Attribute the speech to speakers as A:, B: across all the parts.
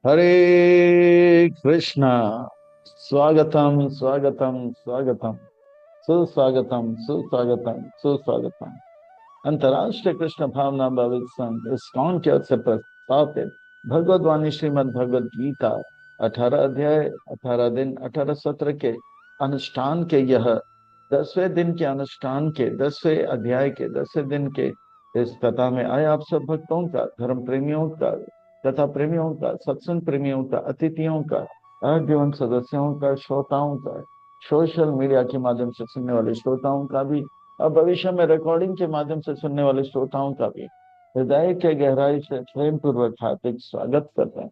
A: हरे कृष्णा। स्वागतम स्वागतम स्वागतम। सुस्वागतम सुस्वागतम सुस्वागतम। अंतर्राष्ट्रीय कृष्ण भावना भावित संघ इस्कॉन की ओर से प्रस्तावित भगवद वाणी श्रीमद् भगवद गीता 18 अध्याय 18 दिन 18 सत्र के अनुष्ठान के यह 10वें दिन के अनुष्ठान के 10वें अध्याय के 10वें दिन के इस कथा में आए आप सब भक्तों का, धर्म प्रेमियों का, कथा प्रेमियों का, सत्संग प्रेमियों का, अतिथियों का, जीवन सदस्यों का, श्रोताओं का, सोशल मीडिया के माध्यम से सुनने वाले श्रोताओं का भी और भविष्य में रिकॉर्डिंग के माध्यम से सुनने वाले श्रोताओं का भी हृदय के गहराई से प्रेम पूर्वक हार्दिक स्वागत करते हैं।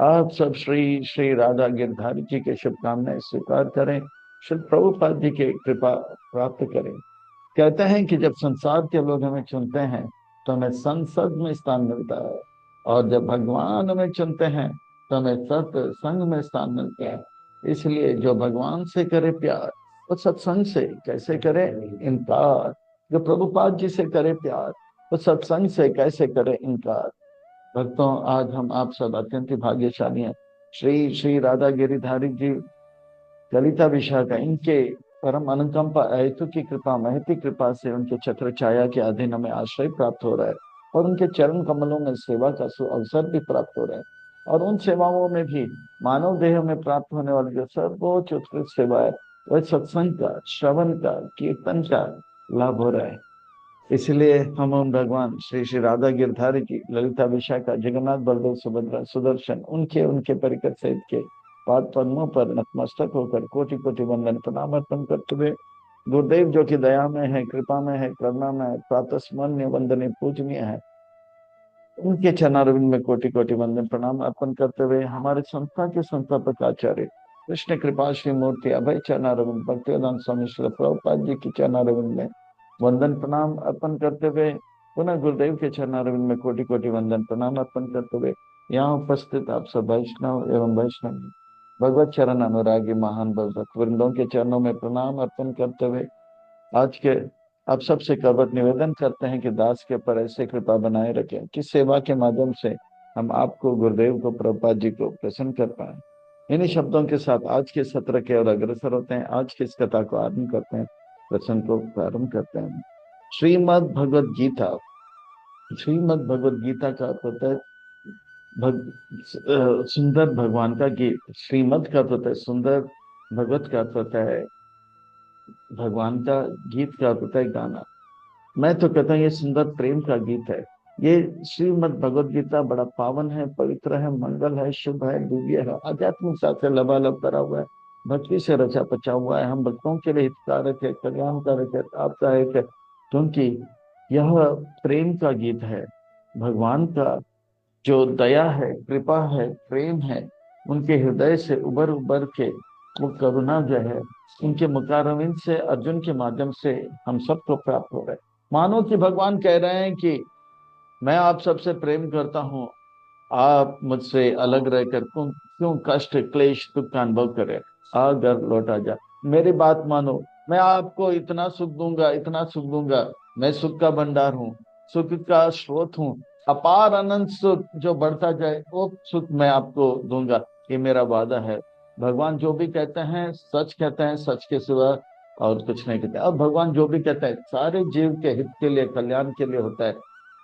A: आप सब श्री श्री राधा गिरधारी जी के शुभकामनाएं स्वीकार करें, श्री प्रभुपाद जी की कृपा प्राप्त करें। कहते हैं कि जब संसार के लोग हमें चुनते हैं तो हमें संसद में स्थान मिलता है, और जब भगवान हमें चुनते हैं तो हमें सत्संग में स्थान मिलता है। इसलिए जो भगवान से करे प्यार वो सत्संग से कैसे करे इनकार, जो प्रभुपाद जी से करे प्यार वो सत्संग से कैसे करे इनकार। भक्तों, आज हम आप सब अत्यंत ही भाग्यशाली हैं। श्री श्री राधा गिरिधारी जी ललिता विशाखा इनके परम अनुकंपा अहेतु की कृपा महती कृपा से उनके छत्र छाया के अधीन हमें आश्रय प्राप्त हो रहा है, और उनके चरण कमलों में सेवा का अवसर भी प्राप्त हो रहा है। और उन सेवाओं में भी मानव देह में प्राप्त होने वाली जो सर्वोच्च उत्कृष्ट सेवा है वह सत्संग का, श्रवण का, कीर्तन का लाभ हो रहा है। इसलिए हम उन भगवान श्री श्री राधा गिरधारी जी, ललिता विशाखा, जगन्नाथ, बलदेव, सुभद्रा, सुदर्शन उनके उनके परिकर सहित के पाद पद्मों पर नतमस्तक होकर कोटि कोटि वंदन प्रणाम अर्पण करते हुए, गुरुदेव जो कि दया में है, कृपा में है, करुणा में है, प्रातस्मरणीय वंदनीय पूजनीय है, उनके चरणारविंद में कोटि कोटि वंदन प्रणाम अर्पण करते हुए हमारे संस्था के संस्थापक आचार्य कृष्ण कृपा श्री मूर्ति अभय चरणारविंद भक्तिवेदांत स्वामी श्री प्रभुपाद जी की चरणारविंद में वंदन प्रणाम अर्पण करते हुए, पुनः गुरुदेव के चरणारविंद में कोटि कोटि वंदन प्रणाम अर्पण करते हुए, यहाँ उपस्थित आप सब वैष्णव एवं वैष्णव भगवत चरण अनुरागी महान भक्त वृंदों के चरणों में प्रणाम अर्पण करते हुए, आज के आप सबसे करवट निवेदन करते हैं कि दास के ऊपर ऐसे कृपा बनाए रखें कि सेवा के माध्यम से हम आपको, गुरुदेव को, प्रभुपाद जी को प्रसन्न कर पाए। इन्हीं शब्दों के साथ आज के सत्र के और अग्रसर होते हैं। आज की इस कथा को आरंभ करते हैं, प्रसंग को प्रारंभ करते हैं। श्रीमद् भगवद गीता। श्रीमद् भगवद गीता का अर्थ होता है सुंदर भगवान का गीत। श्रीमद् का अर्थ होता है सुंदर, भगवत का अर्थ होता है भगवान का, गीत का अर्थ होता है गाना। मैं तो कहता हूँ ये सुंदर प्रेम का गीत है। ये श्रीमद् भगवद गीता बड़ा पावन है, पवित्र है, मंगल है, शुभ है, दिव्य है, आध्यात्मिक साथ से लबालब करा हुआ है, भक्ति से रचा पचा हुआ है, हम भक्तों के लिए हितकारक है, कल्याणकारक है, लाभदायक है, क्योंकि यह प्रेम का गीत है। भगवान का जो दया है, कृपा है, प्रेम है, उनके हृदय से उबर उबर के वो करुणा जो है उनके मुखारविंद से अर्जुन के माध्यम से हम सबको प्राप्त हो रहा है। मानो कि भगवान कह रहे हैं कि मैं आप सबसे प्रेम करता हूँ, आप मुझसे अलग रहकर क्यों क्यों कष्ट क्लेश दुख का अनुभव करें। आ घर लौटा जा, मेरी बात मानो, मैं आपको इतना सुख दूंगा, इतना सुख दूंगा। मैं सुख का भंडार हूँ, सुख का स्रोत हूँ, अपार अनंत सुख जो बढ़ता जाए वो सुख मैं आपको दूंगा, ये मेरा वादा है। भगवान जो भी कहते हैं सच कहते हैं, सच के सिवा और कुछ नहीं कहते। अब भगवान जो भी कहते हैं सारे जीव के हित के लिए, कल्याण के लिए होता है।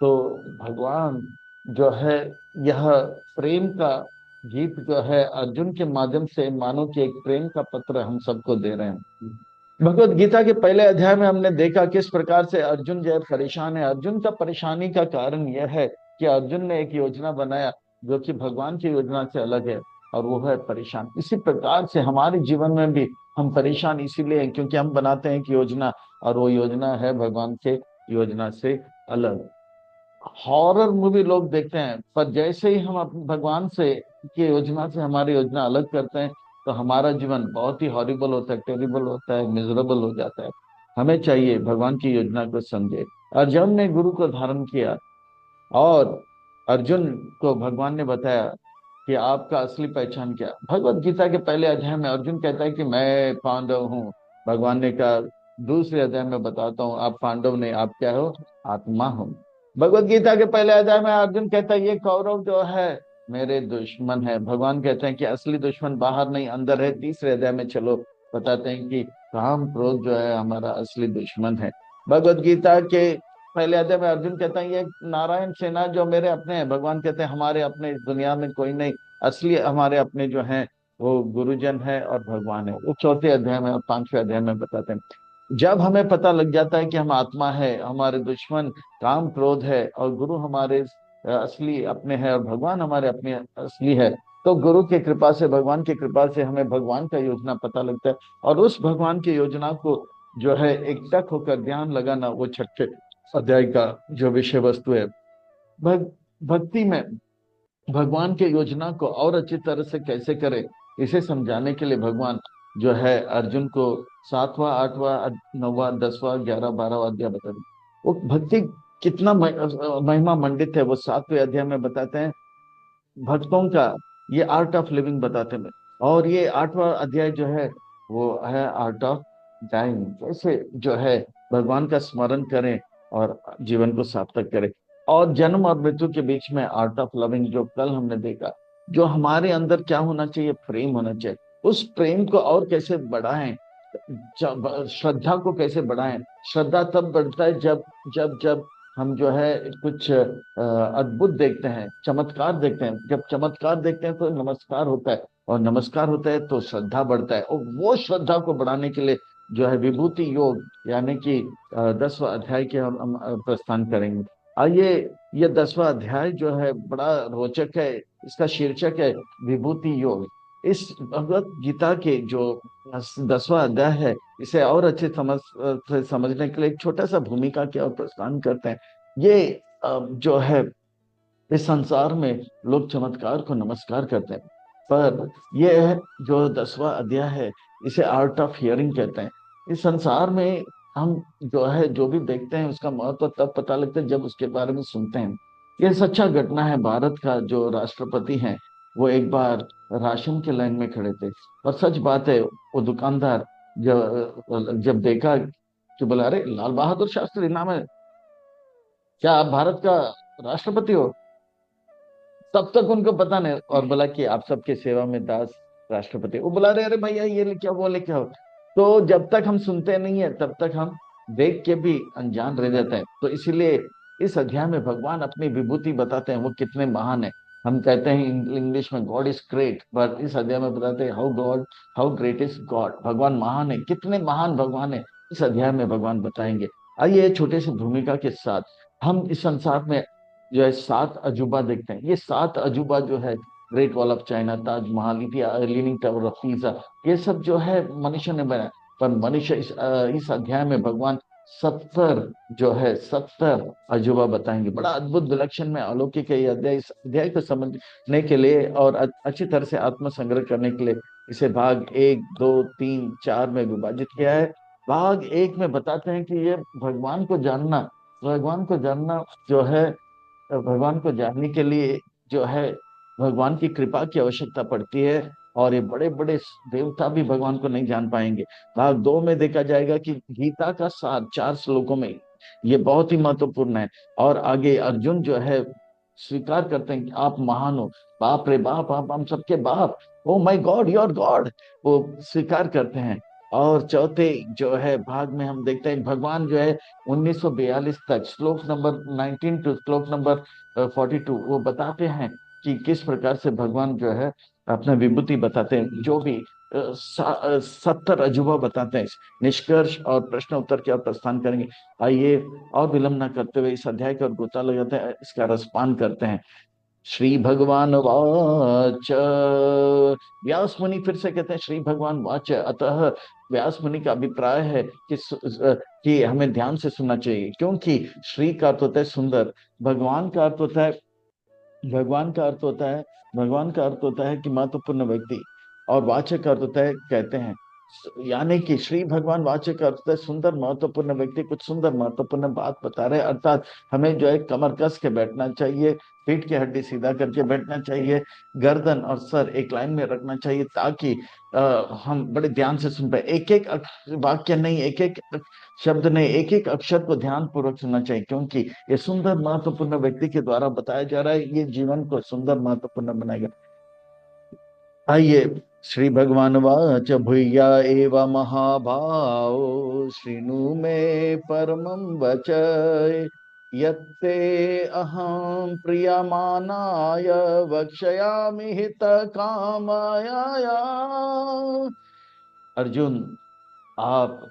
A: तो भगवान जो है यह प्रेम का गीत जो है अर्जुन के माध्यम से मानो कि एक प्रेम का पत्र हम सबको दे रहे हैं। भगवत गीता के पहले अध्याय में हमने देखा किस प्रकार से अर्जुन जो है परेशान है। अर्जुन का परेशानी का कारण यह है कि अर्जुन ने एक योजना बनाया जो कि भगवान की योजना से अलग है, और वो है परेशान। इसी प्रकार से हमारे जीवन में भी हम परेशान इसीलिए हैं क्योंकि हम बनाते हैं कि योजना, और वो योजना है भगवान के योजना से अलग। हॉरर मूवी लोग देखते हैं, पर जैसे ही हम अपने भगवान से की योजना से हमारी योजना अलग करते हैं तो हमारा जीवन बहुत ही हॉरिबल होता है, टेरिबल होता है, मिजरेबल हो जाता है। हमें चाहिए भगवान की योजना को समझे। अर्जुन ने गुरु को धारण किया, और अर्जुन को भगवान ने बताया कि आपका असली पहचान क्या। भगवत गीता के पहले अध्याय में अर्जुन कहता है कि मैं पांडव हूँ। भगवान ने कहा दूसरे अध्याय में बताता हूँ आप पांडव नहीं, आप क्या हो, आत्मा हो। भगवत गीता के पहले अध्याय में अर्जुन कहता है ये कौरव जो है मेरे दुश्मन है। भगवान कहते हैं कि असली दुश्मन बाहर नहीं अंदर है। तीसरे अध्याय में चलो बताते हैं कि काम क्रोध जो है हमारा असली दुश्मन है। भगवत गीता के पहले अध्याय में अर्जुन कहता है ये नारायण सेना जो मेरे अपने हैं। भगवान कहते हैं हमारे अपने इस दुनिया में कोई नहीं, असली हमारे अपने जो हैं वो गुरुजन है और भगवान है। वो चौथे अध्याय में और पांचवें अध्याय में बताते हैं। जब हमें पता लग जाता है कि हम आत्मा है, हमारे दुश्मन काम क्रोध है और गुरु हमारे असली अपने हैं और भगवान हमारे अपने असली है, तो गुरु की कृपा से, भगवान की कृपा से हमें भगवान का योजना पता लगता है। और उस भगवान की योजना को जो है एकटक होकर ध्यान लगाना, वो छठे अध्याय का जो विषय वस्तु है। भक्ति में भगवान के योजना को और अच्छी तरह से कैसे करें, इसे समझाने के लिए भगवान जो है अर्जुन को सातवां, आठवां, नौवां, दसवां, 11, 12वां अध्याय बता दें। वो भक्ति कितना महिमा मंडित है, वो सातवें अध्याय में बताते हैं। भक्तों का ये आर्ट ऑफ लिविंग बताते हैं। और ये आठवां अध्याय जो है वो है आर्ट ऑफ डाइंग, कैसे जो है भगवान का स्मरण करें और जीवन को सार्थक करें। और जन्म और मृत्यु के बीच में आर्ट ऑफ लविंग, जो कल हमने देखा, जो हमारे अंदर क्या होना चाहिए, प्रेम होना चाहिए। उस प्रेम को और कैसे बढ़ाएं, श्रद्धा को कैसे बढ़ाएं। श्रद्धा तब बढ़ता है जब जब जब हम जो है कुछ अद्भुत देखते हैं, चमत्कार देखते हैं। जब चमत्कार देखते हैं तो नमस्कार होता है, और नमस्कार होता है तो श्रद्धा बढ़ता है। और वो श्रद्धा को बढ़ाने के लिए जो है विभूति योग, यानी कि 10वां अध्याय के हम प्रस्थान करेंगे। आइए, ये 10वां अध्याय जो है बड़ा रोचक है। इसका शीर्षक है विभूति योग। इस भगवत गीता के जो 10वां अध्याय है, इसे और अच्छे से समझने के लिए एक छोटा सा भूमिका की ओर प्रस्थान करते हैं। ये जो है इस संसार में लोग चमत्कार को नमस्कार करते हैं, पर यह जो 10वां अध्याय है, इसे आर्ट ऑफ हियरिंग कहते हैं। इस संसार में हम जो है जो भी देखते हैं उसका महत्व तब पता लगता है जब उसके बारे में सुनते हैं। यह सच्चा घटना है। भारत का जो राष्ट्रपति है, वो एक बार राशन के लाइन में खड़े थे, और सच बात है, वो दुकानदार जब जब देखा कि बोला, अरे लाल बहादुर शास्त्री नाम है, क्या आप भारत का राष्ट्रपति हो? तब तक उनको पता नहीं, और बोला कि आप सबके सेवा में दास राष्ट्रपति। वो बोला, अरे अरे भैया ये लेके आओ, वो लेके आओ। तो जब तक हम सुनते नहीं है तब तक हम देख के भी अनजान रह जाते हैं। तो इसीलिए इस अध्याय में भगवान अपनी विभूति बताते हैं, वो कितने महान है। हम कहते हैं इंग्लिश में गॉड इज ग्रेट, पर इस अध्याय में बताते हैं हाउ ग्रेट इज गॉड। भगवान महान है, कितने महान भगवान है, इस अध्याय में भगवान बताएंगे। आइए छोटे से भूमिका के साथ हम इस संसार में जो है 7 अजूबा देखते हैं। ये 7 अजूबा जो है, great wall of China, Taj Mahal, leaning tower of Pisa, ये सब जो है मनुष्य ने बनाया। पर मनुष्य इस अध्याय में भगवान 70 जो है 70 अजूबा बताएंगे। बड़ा अद्भुत विलक्षण में अलौकिक है ये अध्याय। इस अध्याय को समझने के लिए और अच्छी तरह से आत्म संग्रह करने के लिए इसे भाग 1, 2, 3, 4 में विभाजित किया है। भाग 1 में बताते हैं कि ये भगवान को जानना जो है, भगवान को जानने के लिए जो है भगवान की कृपा की आवश्यकता पड़ती है। और ये बड़े बड़े देवता भी भगवान को नहीं जान पाएंगे। भाग 2 में देखा जाएगा कि गीता का सार 4 श्लोकों में, ये बहुत ही महत्वपूर्ण है। और आगे अर्जुन जो है स्वीकार करते हैं कि आप महान हो, बाप रे बाप, आप हम सबके बाप, oh my God, your God, वो स्वीकार करते हैं। और चौथे जो है भाग में हम देखते हैं भगवान जो है 1942 तक, श्लोक नंबर 19 टू श्लोक नंबर 42, वो बताते हैं कि किस प्रकार से भगवान जो है अपना विभूति बताते हैं। जो भी 70 अजूबा बताते हैं। निष्कर्ष और प्रश्न उत्तर के और प्रस्थान करेंगे। आइए और विलंब न करते हुए इस अध्याय का गोता लगाते हैं, इसका रसपान करते हैं। श्री भगवान वाच। व्यास मुनि फिर से कहते हैं श्री भगवान वाच। अतः व्यास मुनि का अभिप्राय है कि हमें ध्यान से सुनना चाहिए, क्योंकि श्री का अर्थ होता है सुंदर, भगवान का अर्थ होता है भगवान का अर्थ होता है भगवान का अर्थ होता है कि महत्वपूर्ण व्यक्ति, और वाचक का अर्थ होता है कहते हैं। यानी कि श्री भगवान वाच्य का अर्थ है सुंदर महत्वपूर्ण व्यक्ति कुछ सुंदर महत्वपूर्ण बात बता रहे हैं, अर्थात हमें जो है कमर कस के बैठना चाहिए, पीठ की हड्डी सीधा करके बैठना चाहिए, गर्दन और सर एक लाइन में रखना चाहिए, ताकि हम बड़े ध्यान से सुन पाए। एक एक वाक्य नहीं, एक एक शब्द नहीं, एक एक अक्षर को ध्यान पूर्वक सुनना चाहिए, क्योंकि ये सुंदर महत्वपूर्ण व्यक्ति के द्वारा बताया जा रहा है, ये जीवन को सुंदर महत्वपूर्ण बनाएगा। आइए, श्री भगवान वाच भूया एव महाभाव श्रीनु मे परमं वचय यत्ते अहं प्रियमानाय वक्ष्यामि हित कामया। अर्जुन, आप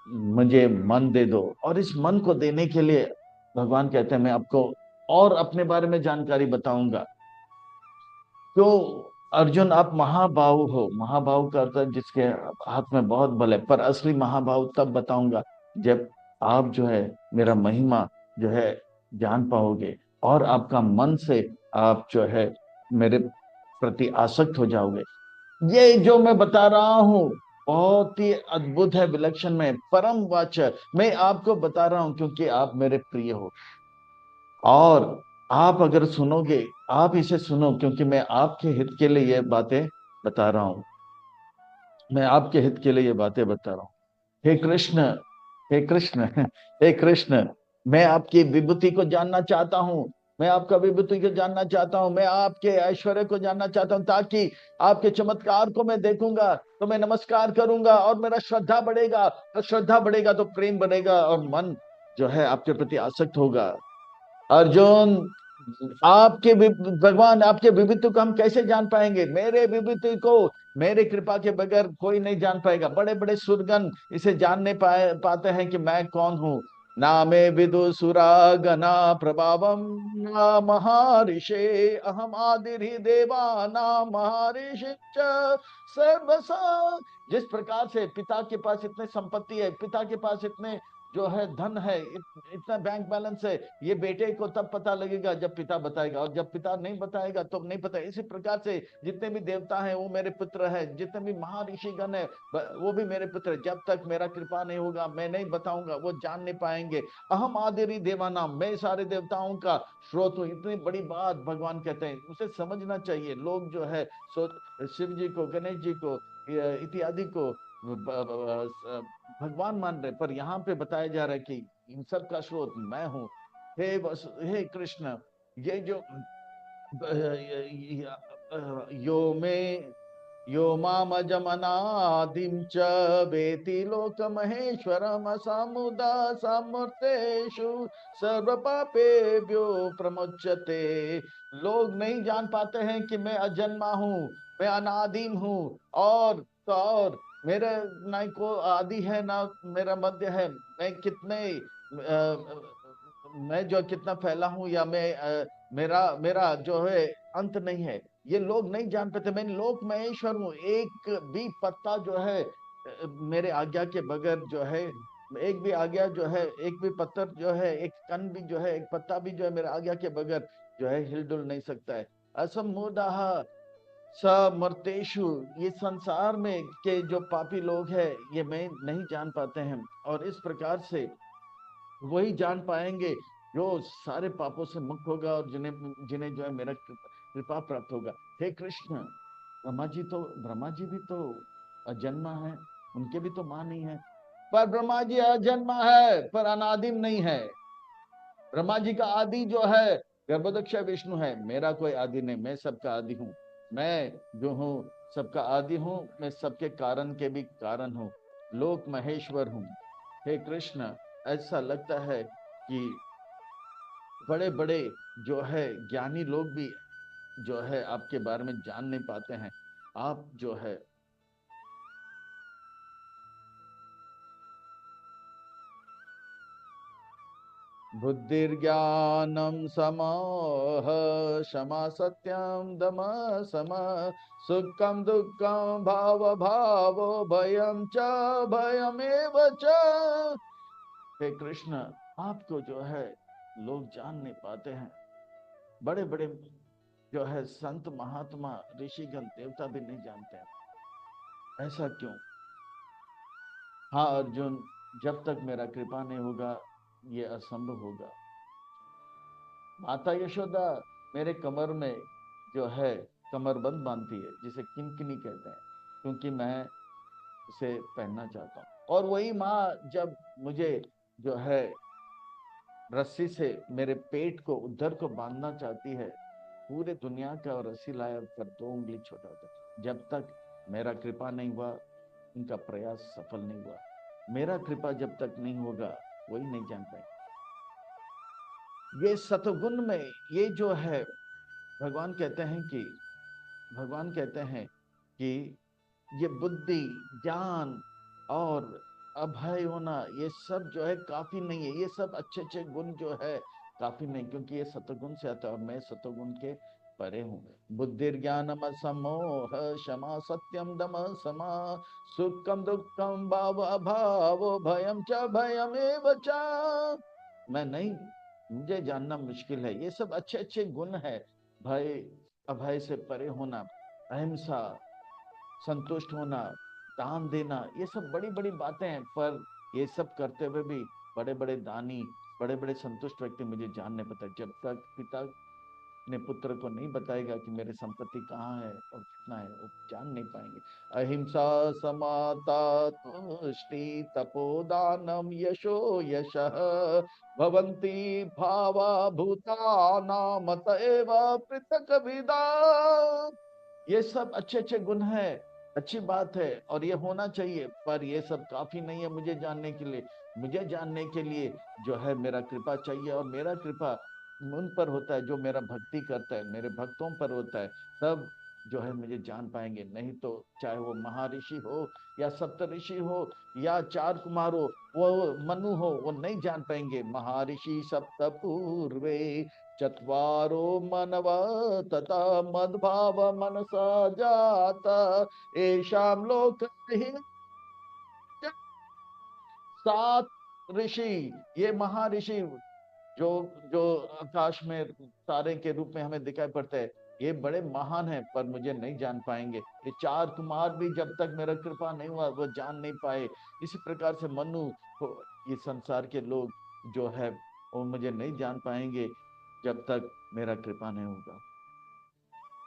A: मुझे मन दे दो, और इस मन को देने के लिए भगवान कहते हैं मैं आपको और अपने बारे में जानकारी बताऊंगा। तो अर्जुन, आप महाबाहु हो। महाबाहु का अर्थ है जिसके हाथ में बहुत बल है, पर असली महाबाहु तब बताऊंगा जब आप जो है मेरा महिमा जो है जान पाओगे, और आपका मन से आप जो है मेरे प्रति आसक्त हो जाओगे। ये जो मैं बता रहा हूँ बहुत ही अद्भुत है, विलक्षण में परम वाचक मैं आपको बता रहा हूं क्योंकि आप मेरे प्रिय हो। और आप अगर सुनोगे, आप इसे सुनो, क्योंकि मैं आपके हित के लिए ये बातें बता रहा हूं। मैं आपके हित के लिए ये बातें बता रहा हूं। हे कृष्ण, हे कृष्ण, हे कृष्ण, मैं आपकी विभूति को जानना चाहता हूं। मैं आपका विभूति को जानना चाहता हूं, मैं आपके ऐश्वर्य को जानना चाहता हूं, ताकि आपके चमत्कार को मैं देखूंगा तो मैं नमस्कार करूंगा और मेरा श्रद्धा बढ़ेगा, तो श्रद्धा बढ़ेगा तो प्रेम बनेगा और मन जो है आपके प्रति आसक्त होगा। अर्जुन, भगवान आपके विभूति को हम कैसे जान पाएंगे? मेरे विभूति को मेरे कृपा के बगैर कोई नहीं जान पाएगा। बड़े बड़े सुरगण इसे जान नहीं पाते हैं कि मैं कौन हूं। ना मे विदु सुरा गना प्रभावम ना महर्षे अहम आदिर्हि देवा ना महर्षि सर्वसा। जिस प्रकार से पिता के पास इतने संपत्ति है, पिता के पास इतने जो है धन है, इतना बैंक बैलेंस है, ये बेटे को तब पता लगेगा जब पिता बताएगा, और जब पिता नहीं बताएगा तो नहीं पता। इसी प्रकार से जितने भी देवता हैं वो मेरे पुत्र है, जितने भी महाऋषिगण है वो भी मेरे पुत्र है। जब तक मेरा कृपा नहीं होगा, मैं नहीं बताऊंगा, वो जान नहीं पाएंगे। अहम आदिरि देवानाम, मैं सारे देवताओं का स्रोत हूँ। इतनी बड़ी बात भगवान कहते हैं, उसे समझना चाहिए। लोग जो है शिव जी को, गणेश जी को इत्यादि को भगवान मान रहे, पर यहाँ पे बताया जा रहा है कि इन सब का स्रोत मैं हूँ। हे कृष्ण, ये जो यो में यो मामजमनादिं च वेति लोकमहेश्वरम समुदा समूर्तेषु सर्व पापेभ्यो प्रमुच्यते। लोग नहीं जान पाते हैं कि मैं अजन्मा हूँ, मैं अनादिम हूँ, और मेरे ना को आदि है ना मेरा मध्य है। मैं कितने मैं जो कितना फैला हूँ, या मेरा मेरा जो है अंत नहीं है। ये लोग नहीं जान पाते। मैं लोक महेश्वर हूँ। एक भी पत्ता जो है मेरे आज्ञा के बगैर जो है, एक भी आज्ञा जो है, एक भी पत्थर जो है, एक कण भी जो है, एक पत्ता भी जो है मेरे आज्ञा के बगैर जो है हिलडुल नहीं सकता है। असमूढ़ः समर्तेषु, ये संसार में के जो पापी लोग हैं ये मैं नहीं जान पाते हैं, और इस प्रकार से वही जान पाएंगे जो सारे पापों से मुक्त होगा, और जिन्हें जिन्हें जो है मेरा कृपा प्राप्त होगा। हे कृष्ण, ब्रह्मा जी भी तो अजन्मा है, उनके भी तो मां नहीं है। पर ब्रह्मा जी अजन्मा है पर अनादिम नहीं है। ब्रह्मा जी का आदि जो है गर्भोदक्ष विष्णु है, मेरा कोई आदि नहीं, मैं सबका आदि हूँ। मैं जो हूँ सबका आदि हूँ, मैं सबके कारण के भी कारण हूँ, लोक महेश्वर हूँ। हे कृष्ण, ऐसा लगता है कि बड़े बड़े जो है ज्ञानी लोग भी जो है आपके बारे में जान नहीं पाते हैं। आप जो है बुद्धिर्ज्ञानम समोह क्षमा सत्यम दम सम सुखम दुखम भाव भावो भयम च भयमेव च। हे कृष्ण, आपको जो है लोग जान नहीं पाते हैं। बड़े बड़े जो है संत महात्मा ऋषिगण देवता भी नहीं जानते हैं। ऐसा क्यों? हाँ अर्जुन, जब तक मेरा कृपा नहीं होगा ये असंभव होगा। माता यशोदा मेरे कमर में जो है कमरबंद बांधती है, जिसे किनकिनी कहते हैं, क्योंकि मैं उसे पहनना चाहता हूँ। और वही माँ जब मुझे जो है रस्सी से मेरे पेट को उधर को बांधना चाहती है, पूरे दुनिया का रस्सी लाया कर 2 उंगली छोटा होता है। जब तक मेरा कृपा नहीं हुआ उनका प्रयास सफल नहीं हुआ। मेरा कृपा जब तक नहीं होगा वही नहीं जान पाएंगे। ये सतगुण में ये जो है, भगवान कहते हैं कि भगवान कहते हैं कि ये बुद्धि, ज्ञान और अभय होना, ये सब जो है काफी नहीं है। ये सब अच्छे अच्छे गुण जो है काफी नहीं, क्योंकि ये सतगुण से आता है और मैं सतगुण के परे हूँ। बुद्धि ज्ञानम समोह क्षमा सत्यम दम समा सुखम दुखम भाव अभाव भयम च भयमेव च। मैं नहीं, मुझे जानना मुश्किल है। ये सब अच्छे अच्छे गुण है। भय, अभय से परे होना, अहिंसा, संतुष्ट होना, दान देना, ये सब बड़ी बड़ी बातें हैं। पर ये सब करते हुए भी बड़े बड़े दानी, बड़े बड़े संतुष्ट व्यक्ति मुझे जान नहीं पाता। जब तक पिता अपने पुत्र को नहीं बताएगा कि मेरी संपत्ति कहाँ है और कितना है, वो जान नहीं पाएंगे। अहिंसा समाता तुष्टि तपोदानम यशो यशः भवन्ति भावा भूतानाम तएव पृथक विदा। ये सब अच्छे अच्छे गुण है, अच्छी बात है और ये होना चाहिए, पर ये सब काफी नहीं है मुझे जानने के लिए। मुझे जानने के लिए जो है मेरा कृपा चाहिए, और मेरा कृपा उन पर होता है जो मेरा भक्ति करता है, मेरे भक्तों पर होता है। तब जो है मुझे जान पाएंगे, नहीं तो चाहे वो महर्षि हो या सप्तऋषि हो या 4 कुमार हो, वो मनु हो, वो नहीं जान पाएंगे। महर्षि सप्त पूर्वे चत्वारो मनव तथा मद्भाव मनसा जाता एषाम लोक 7 ऋषि, ये महर्षि जो जो आकाश में तारे के रूप में हमें दिखाई पड़ते हैं, ये बड़े महान हैं पर मुझे नहीं जान पाएंगे। ये 4 कुमार भी जब तक मेरा कृपा नहीं हुआ वो जान नहीं पाए। इसी प्रकार से मनु, ये संसार के लोग जो है वो मुझे नहीं जान पाएंगे जब तक मेरा कृपा नहीं होगा।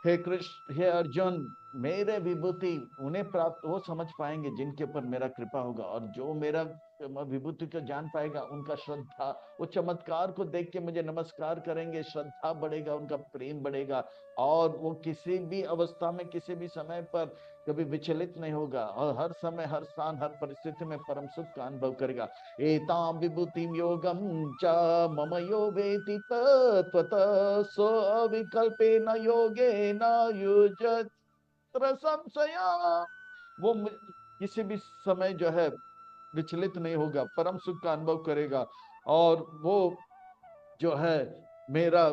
A: हे कृष्ण, हे अर्जुन, मेरे विभूति उन्हें प्राप्त वो समझ पाएंगे जिनके ऊपर मेरा कृपा होगा, और जो मेरा विभूति को जान पाएगा उनका श्रद्धा, वो चमत्कार को देख के मुझे नमस्कार करेंगे, श्रद्धा बढ़ेगा, उनका प्रेम बढ़ेगा, और वो किसी भी अवस्था में किसी भी समय पर कभी विचलित नहीं होगा, और हर समय हर स्थान हर परिस्थिति में परम सुख का अनुभव करेगा। एतां विभूतिं योगं च मम यो वेति तत्त्वतः सो अविकल्पेन योगेन युज्यत्र संशया। वो किसी भी समय जो है विचलित नहीं होगा, परम सुख का अनुभव करेगा, और वो जो है मेरा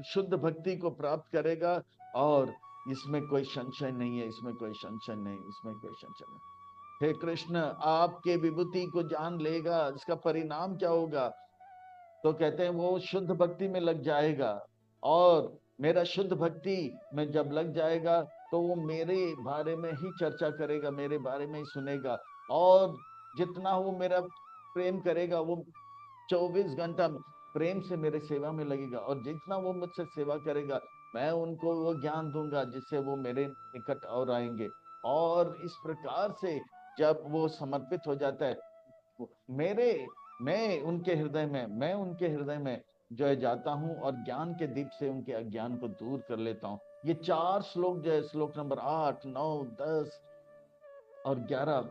A: शुद्ध भक्ति को प्राप्त करेगा। और इसमें कोई संशय नहीं है, इसमें कोई संशय नहीं, इसमें कोई संशय नहीं। हे कृष्ण, आपके विभूति को जान लेगा, इसका परिणाम क्या होगा? तो कहते हैं वो शुद्ध भक्ति में लग जाएगा, और मेरा शुद्ध भक्ति में जब लग जाएगा तो वो मेरे बारे में ही चर्चा करेगा, मेरे बारे में ही सुनेगा, और जितना वो मेरा प्रेम करेगा, वो 24 घंटा प्रेम से मेरे सेवा में लगेगा, और जितना वो मुझसे सेवा करेगा मैं उनको वो ज्ञान दूंगा जिससे वो मेरे निकट और आएंगे। और इस प्रकार से जब वो समर्पित हो जाता है मेरे, मैं उनके हृदय में जो है जाता हूँ और ज्ञान के दीप से उनके अज्ञान को दूर कर लेता हूँ। ये 4 श्लोक जो है, श्लोक नंबर 8, 9, 10 और 11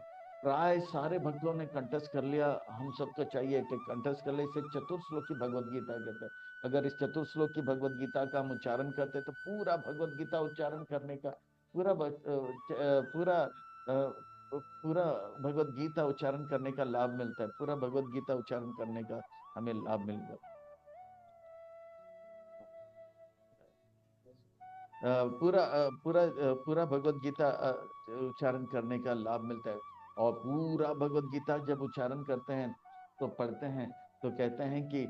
A: प्राय सारे भक्तों ने कंठस्थ कर लिया। हम सबको चाहिए कि कंठस्थ कर ले। इसे चतुर्श्लोक की भगवद गीता कहते हैं। अगर इस चतुर्श्लोक की भगवद गीता का हम उच्चारण करते तो पूरा भगवद गीता उच्चारण करने का पूरा पूरा पूरा भगवद गीता उच्चारण करने का लाभ मिलता है। पूरा भगवद गीता उच्चारण करने का हमें लाभ मिलेगा। पूरा भगवद गीता उच्चारण करने का लाभ मिलता है। और पूरा भगवद गीता जब उच्चारण करते हैं तो पढ़ते हैं तो कहते हैं कि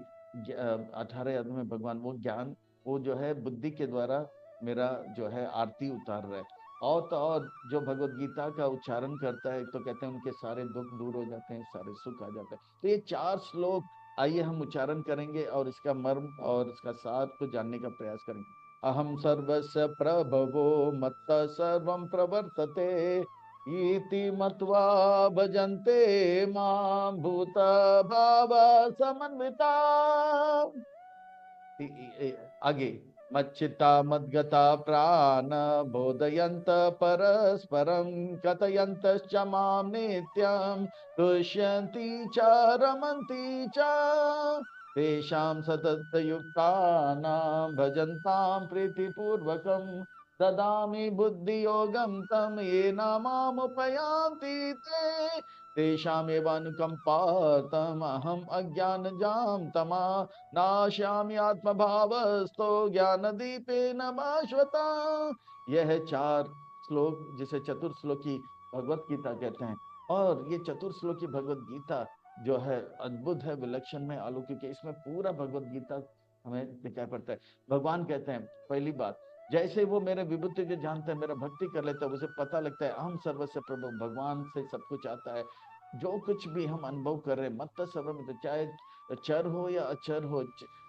A: 18 अध्याय में भगवान वो ज्ञान, वो जो है बुद्धि के द्वारा मेरा जो है आरती उतार रहा है। और तो और जो भगवत गीता का उच्चारण करता है तो कहते हैं उनके सारे दुख दूर हो जाते हैं, सारे सुख आ जाते हैं। तो ये 4 श्लोक आइए हम उच्चारण करेंगे और इसका मर्म और इसका सार को जानने का प्रयास करेंगे। अहम सर्वस्य प्रभवो मत्त सर्वं प्रवर्तते इति मत्वा भजन्ते मां भूत भाव समन्विता। आगे, मच्चिता मद्गता प्राण बोधयन्त परस्परं कथयन्त मां नित्यं तुष्यन्ति च रमन्ति च तेषां सततयुक्तानां भजन्तां प्रीतिपूर्वकं ददामि बुद्धियोगं तं येन मामुपयान्ति ते तेषामेवानुकम्पार्थम् अहम् अज्ञानजां तमा नाश्यामि आत्मभावस्तो ज्ञान दीपेन भास्वता। यह 4 श्लोक जिसे चतुर्श्लोकी भगवत गीता कहते हैं। और ये चतुर्श्लोकी भगवत गीता जो है अद्भुत है, विलक्षण है, अलौकिक है। इसमें पूरा भगवत गीता हमें दिखाई पड़ता है। भगवान कहते हैं पहली बात, जैसे वो मेरे विभूति को जानते हैं, मेरा भक्ति कर लेता है, उसे पता लगता है अहम सर्वस्य प्रभु, भगवान से सब कुछ आता है। जो कुछ भी हम अनुभव कर रहे हैं, मत सर्वमित, चाहे चर हो या अचर हो,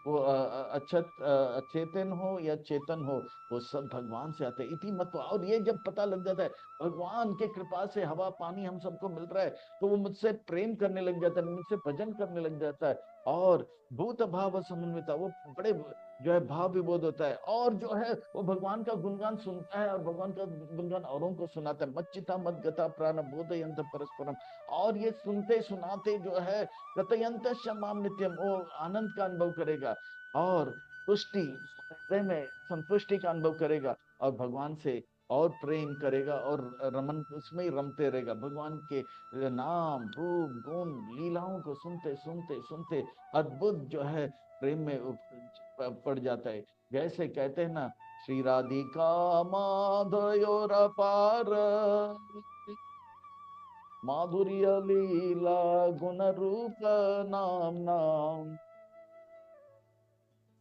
A: वो अचेतन हो या चेतन हो, वो सब भगवान से आते हैं। इति मत, और ये जब पता लग जाता है भगवान के कृपा से हवा पानी हम सबको मिल रहा है, तो वो मुझसे प्रेम करने लग जाता है, मुझसे भजन करने लग जाता है। और भूत भाव समन्विता, वो बड़े जो है भाव विबोध होता है, और जो है वो भगवान का गुणगान सुनता है और भगवान का गुणगान औरों को सुनाता है। मच्चिता मत गता प्राण बोधयंत परस्परम, और ये सुनते सुनाते जो है कतयंत क्षमाम नित्यम, वो आनंद का अनुभव करेगा और तुष्टि, हृदय में संतुष्टि का अनुभव करेगा और भगवान से और प्रेम करेगा और रमन उसमें ही रमते रहेगा। भगवान के नाम रूप गुण लीलाओं को सुनते सुनते सुनते अद्भुत जो है प्रेम में पड़ जाता है। जैसे कहते हैं ना, श्री राधिका माधयोर पार माधुर्य लीला गुण रूप नाम नाम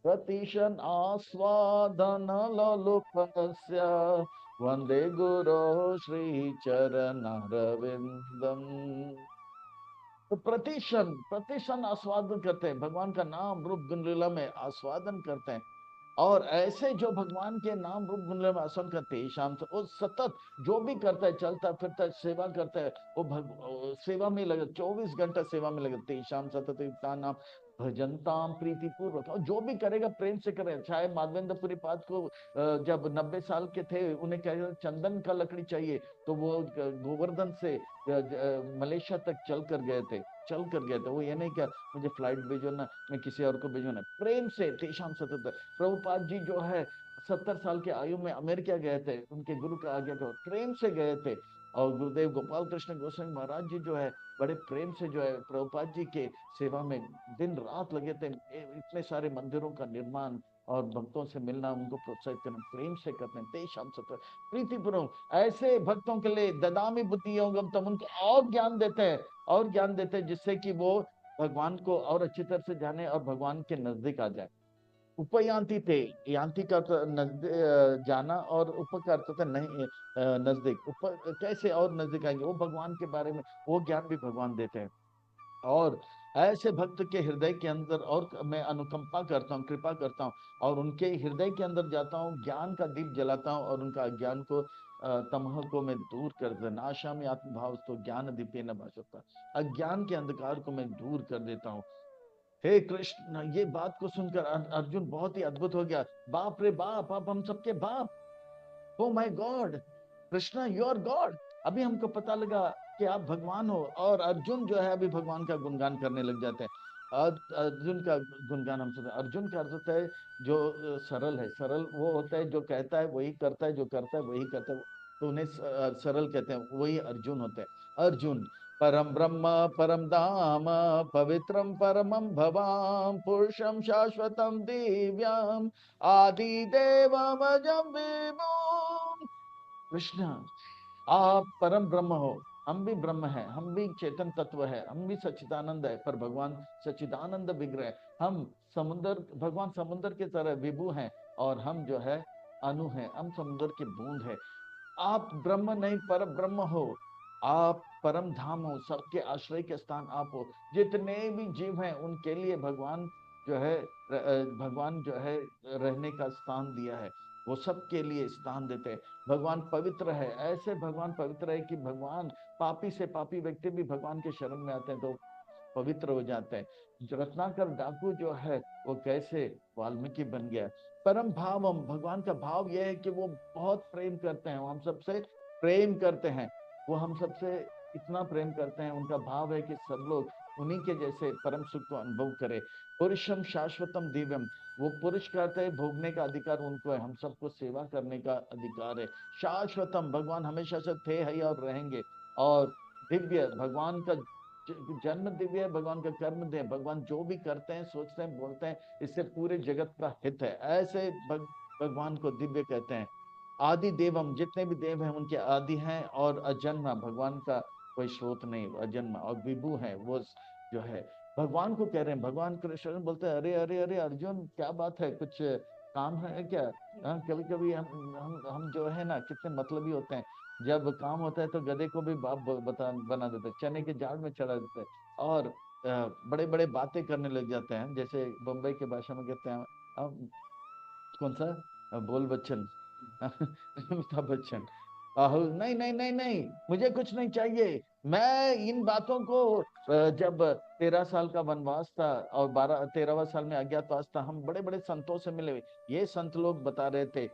A: प्रतिशन आस्वादन लोलुपस्य वंदे गुरो श्री चरणारविंदम। तो प्रतिशन प्रतिशन आस्वादन करते हैं, भगवान का नाम रूप गुण लीला में आस्वादन करते हैं। और ऐसे जो भगवान के नाम रूप गुण में आसन करते हैं, शाम से वो सतत जो भी करता है, चलता फिरता है, सेवा करता है, वो सेवा में लगे, 24 घंटा सेवा में लगे। शाम सतत नाम भजनताम प्रीति पूर्वक, और जो भी करेगा प्रेम से करे। चाहे माधवेंद्रपुरी पाद को जब 90 साल के थे, उन्हें कह चंदन का लकड़ी चाहिए, तो वो गोवर्धन से मलेशिया तक चल कर गए थे, चल कर गए थे। वो ये नहीं क्या मुझे फ्लाइट भेजो ना, मैं किसी और को भेजो ना, प्रेम से तेषाम सतत। प्रभुपाद जी जो है 70 साल के आयु में अमेरिका गए थे, उनके गुरु का आज्ञा पर प्रेम से गए थे। और गुरुदेव गोपाल कृष्ण गोस्वामी महाराज जी जो है बड़े प्रेम से जो है प्रभुपाद जी के सेवा में दिन रात लगे थे। इतने सारे मंदिरों का निर्माण और भक्तों से मिलना, उनको प्रोत्साहित करना, प्रेम से करते हैं। तेषाम सतत प्रीतिपूर्वक, ऐसे भक्तों के लिए ददामी बुद्धि योगम, तम उनको और ज्ञान देते हैं, और ज्ञान देते हैं, जिससे कि वो भगवान को और अच्छी तरह से जाने और भगवान के नजदीक आ जाए। उपयांति थे, यांति का अर्थ जाना, और उप का अर्थ होता है नहीं, नजदीक। उप कैसे और नजदीक आएंगे, वो भगवान के बारे में वो ज्ञान भी भगवान देते हैं। और ऐसे भक्त के हृदय के अंदर और मैं अनुकंपा करता हूँ, कृपा करता हूँ, और उनके हृदय के अंदर जाता हूँ, ज्ञान का दीप जलाता हूँ, और उनका अज्ञान को तमह को मैं दूर कर देना। आशा में आत्मभाव तो ज्ञान दीपे न भाषता, अज्ञान के अंधकार को मैं दूर कर देता हूँ। हे कृष्ण, ये बात को सुनकर अर्जुन बहुत ही अद्भुत हो गया। बाप रे बाप, आप हम सबके बाप, oh my god, Krishna you are god. अभी हमको पता लगा कि आप भगवान हो। और अर्जुन जो है अभी भगवान का गुणगान करने लग जाते हैं। अर्जुन का गुणगान हम सुनते हैं। अर्जुन का अर्थ होता है जो सरल है। सरल वो होता है जो कहता है वही करता है, जो करता है वही करता है, तो उन्हें सरल कहते हैं, वही अर्जुन होता है। अर्जुन, परम ब्रह्म परम धाम पवित्रम परमं भवाम पुरुषम शाश्वतम दिव्यम आदि देवमजम विभुम। कृष्ण, आप परम ब्रह्म हो, हम भी ब्रह्म हैं, हम भी चेतन तत्व है, हम भी सच्चिदानंद है, पर भगवान सच्चिदानंद विग्रह। हम समुद्र, भगवान समुद्र की तरह विभु हैं, और हम जो है अनु हैं, हम समुद्र की बूंद है। आप ब्रह्म नहीं पर ब्रह्म हो, आप परम धाम हो, सबके आश्रय के स्थान आप हो। जितने भी जीव हैं उनके लिए भगवान जो है भगवान जो है रहने का स्थान दिया है, वो सबके लिए स्थान देते हैं। भगवान पवित्र है, ऐसे भगवान पवित्र है कि भगवान पापी से पापी व्यक्ति भी भगवान के शरण में आते हैं तो पवित्र हो जाते हैं। जो रत्नाकर डाकू जो है वो कैसे वाल्मीकि बन गया। परम भाव, हम भगवान का भाव यह है कि वो बहुत प्रेम करते हैं, वो हम सबसे प्रेम करते हैं, वो हम सबसे इतना प्रेम करते हैं। उनका भाव है कि सब लोग उन्हीं के जैसे परम सुख को अनुभव करे। पुरुषम शाश्वतम दिव्यम, वो पुरुष कहते हैं भोगने का अधिकार उनको है, हम सबको सेवा करने का अधिकार है। शाश्वतम, भगवान हमेशा से थे है और रहेंगे। और दिव्य, भगवान का जन्म दिव्य है, भगवान का कर्म दिव्य है। भगवान जो भी करते हैं, सोचते हैं, बोलते हैं, इससे पूरे जगत का हित है। ऐसे भगवान को दिव्य कहते हैं। आदि देवम, जितने भी देव हैं उनके आदि हैं। और अजन्मा, भगवान का कोई स्रोत नहीं, अजन्मा। और विभु है वो जो है, भगवान को कह रहे हैं। भगवान कृष्ण बोलते हैं, अरे अरे अरे अर्जुन, क्या बात है, कुछ काम है क्या? कभी कभी हम जो है ना कितने मतलबी होते हैं। जब काम होता है तो गधे को भी बाप बना देते हैं, चने के झाड़ में चढ़ा देते हैं, और बड़े बड़े बातें करने लग जाते हैं। जैसे बम्बई के भाषा में कहते हैं कौन सा, बोल बच्चन, अमिताभ बच्चन। आहो, नहीं नहीं नहीं नहीं, मुझे कुछ नहीं चाहिए। मैं इन बातों को जब 13 साल का वनवास था और 13वां साल में अज्ञातवास था, हम बड़े बड़े संतों से मिले, ये संत लोग बता रहे थे।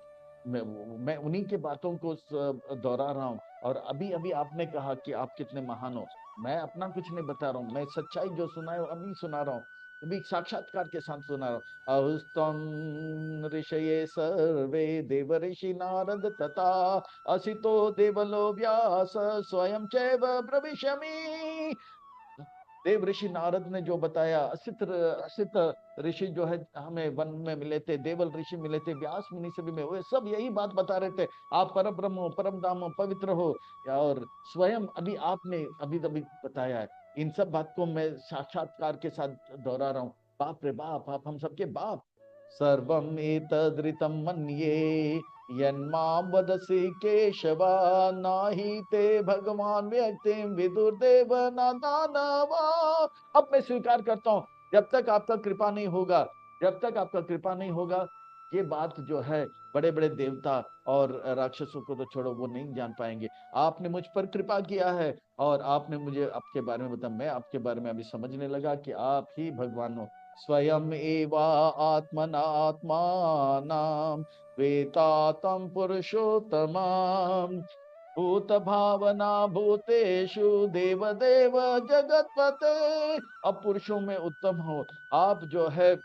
A: मैं उन्हीं के बातों को दोहरा रहा हूँ। और अभी अभी आपने कहा कि आप कितने महान हो, मैं अपना कुछ नहीं बता रहा हूँ, मैं सच्चाई जो सुना है अभी सुना रहा हूँ, अभी साक्षात्कार के साथ सुना रहा हूँ। अहुस्त्वं ऋषये सर्वे देवर्षि नारद तथा असितो देवलो व्यास स्वयं चैव ब्रविष्यामि। देव ऋषि नारद ने जो बताया, असित ऋषि जो है हमें वन में मिले थे, देवल ऋषि मिले थे, व्यास मुनि से भी मिले, वे सब यही बात बता रहे थे, आप परम ब्रह्म हो, परम धाम हो, पवित्र हो। और स्वयं अभी आपने अभी अभी बताया है। इन सब बात को मैं साक्षात्कार के साथ दोहरा रहा हूँ। बाप रे बाप, आप हम सबके बाप। सर्वम एतदृतं मन्ये यन्मां वदसि केशव, नाही ते भगवान व्यक्तिं विदुर्देव न दानवा। अब मैं स्वीकार करता हूं, जब तक आपका कृपा नहीं होगा, जब तक आपका कृपा नहीं होगा, ये बात जो है बड़े बड़े देवता और राक्षसों को तो छोड़ो, वो नहीं जान पाएंगे। आपने मुझ पर कृपा किया है और आपने मुझे आपके बारे में बताया, मैं आपके बारे में अभी समझने लगा कि आप ही भगवान हो। स्वयं एवा आत्मनात्मानां वेतातं पुरुषोत्तमं भूत भावना भूतेषु देव देव जगतपते। अब पुरुषों में उत्तम हो, आप जो है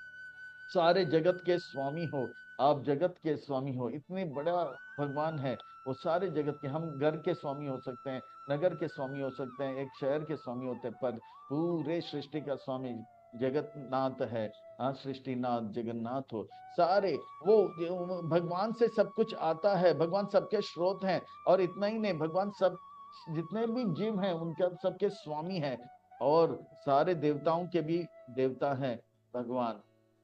A: सारे जगत के स्वामी हो, आप जगत के स्वामी हो, इतने बड़ा भगवान है। वो सारे जगत के, हम घर के स्वामी हो सकते हैं, नगर के स्वामी हो सकते हैं, एक शहर के स्वामी होते हैं, पर पूरे सृष्टि का स्वामी जगन्नाथ है। हाँ, सृष्टिनाथ जगन्नाथ हो सारे। वो भगवान से सब कुछ आता है, भगवान सबके स्रोत हैं। और इतना ही नहीं, भगवान सब जितने भी जीव हैं उनका सबके स्वामी है। और सारे देवताओं के भी देवता हैं भगवान।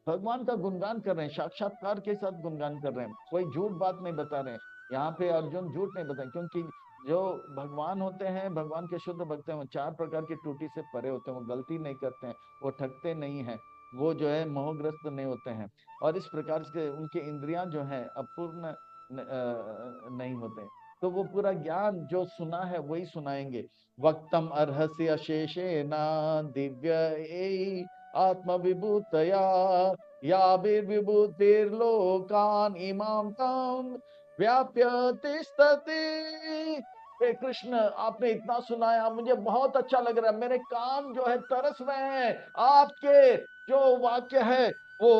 A: भगवान का गुणगान कर रहे हैं, साक्षात्कार के साथ गुणगान कर रहे हैं, कोई झूठ बात नहीं बता रहे हैं। यहाँ पे अर्जुन झूठ नहीं बताए, क्योंकि जो भगवान होते हैं, भगवान के शुद्ध भक्त हैं, वो 4 प्रकार की त्रुटि से परे होते हैं, वो गलती नहीं करते हैं, वो ठगते नहीं हैं, वो जो है मोहग्रस्त नहीं होते हैं। और इस प्रकार से उनके इंद्रियां जो है अपूर्ण नहीं होते। तो वो पूरा ज्ञान जो सुना है वही सुनाएंगे। वक्तम अर्हस्य अशेषेण दिव्य आत्मविभूतया याभिर्विभूतिर्लोकान् इमां तां व्याप्य तिष्ठति। हे कृष्ण, आपने इतना सुनाया, मुझे बहुत अच्छा लग रहा है, मेरे कान जो है तरस रहे हैं। आपके जो वाक्य है वो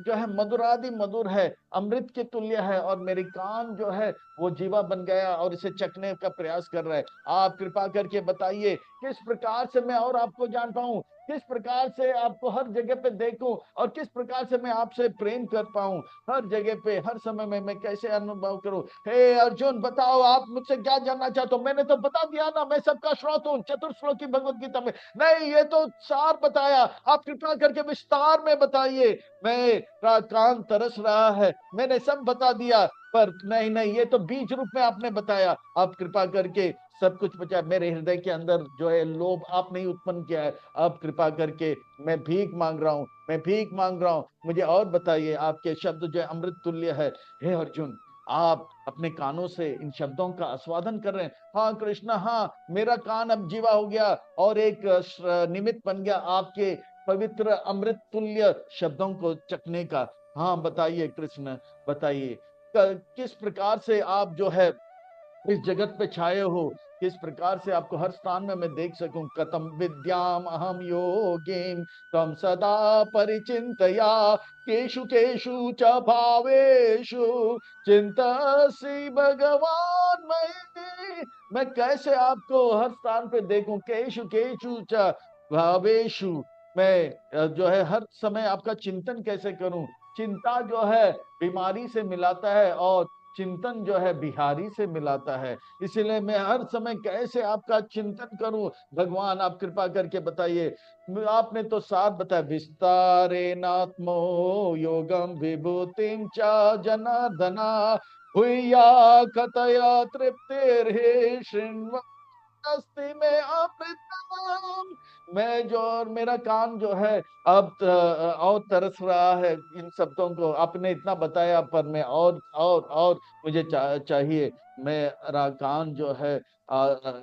A: जो है मधुरादि मधुर है, अमृत के तुल्य है, और मेरी कान जो है वो जीवा बन गया और इसे चखने का प्रयास कर रहा है। आप कृपा करके बताइए किस प्रकार से मैं और आपको जान पाऊं, किस प्रकार से आपको हर जगह पे देखूं और किस प्रकार से मैं आपसे प्रेम कर पाऊं, हर जगह पे हर समय में मैं कैसे अनुभव करूं। हे अर्जुन, बताओ आप मुझसे क्या जानना चाहते हो? मैंने तो बता दिया ना, मैं सबका स्रोत हूँ, चतुर्श्लोकी भगवत गीता में। नहीं, ये तो सार बताया, आप कृपा करके विस्तार में बताइए। मेरा कान तरस रहा है, मैंने सब बता दिया, पर नहीं नहीं, ये तो बीज रूप में आपने बताया। आप कृपा करके सब कुछ बचा। मेरे हृदय के अंदर जो है लोभ आप नहीं उत्पन्न किया है। आप कृपा करके, मैं भीख मांग रहा हूँ, मैं भीख मांग रहा हूँ, मुझे और बताइए। आपके शब्द जो है अमृत तुल्य है। हे अर्जुन, आप अपने कानों से इन शब्दों का आस्वादन कर रहे हैं। हाँ कृष्ण, हाँ, मेरा कान अब जीवा हो गया और एक निमित्त बन गया आपके पवित्र अमृत तुल्य शब्दों को चखने का। हाँ बताइए कृष्ण, बताइए किस प्रकार से आप जो है इस जगत पे छाए हो, किस प्रकार से आपको हर स्थान में मैं देख सकूं। कथम विद्याम अहम योगिम तम सदा परिचिंतया केशु केशु च भावेषु चिंतसी भगवान मैं कैसे आपको हर स्थान पे देखूं। केशु केशु च भावेषु, मैं जो है हर समय आपका चिंतन कैसे करूं। चिंता जो है बीमारी से मिलाता है और चिंतन जो है बिहारी से मिलाता है। इसलिए मैं हर समय कैसे आपका चिंतन करूं। भगवान आप कृपा करके बताइए। आपने तो साथ बताया, विस्तारे नात्मो योगम विभूतिम च जनार्दना हुय्या कतया तृप्तिर्हि शृण्वस्ति में अमृतम। मैं जो, और मेरा कान जो है अब और तरस रहा है इन शब्दों को। आपने इतना बताया, पर मैं और मुझे चाहिए। मेरा कान जो है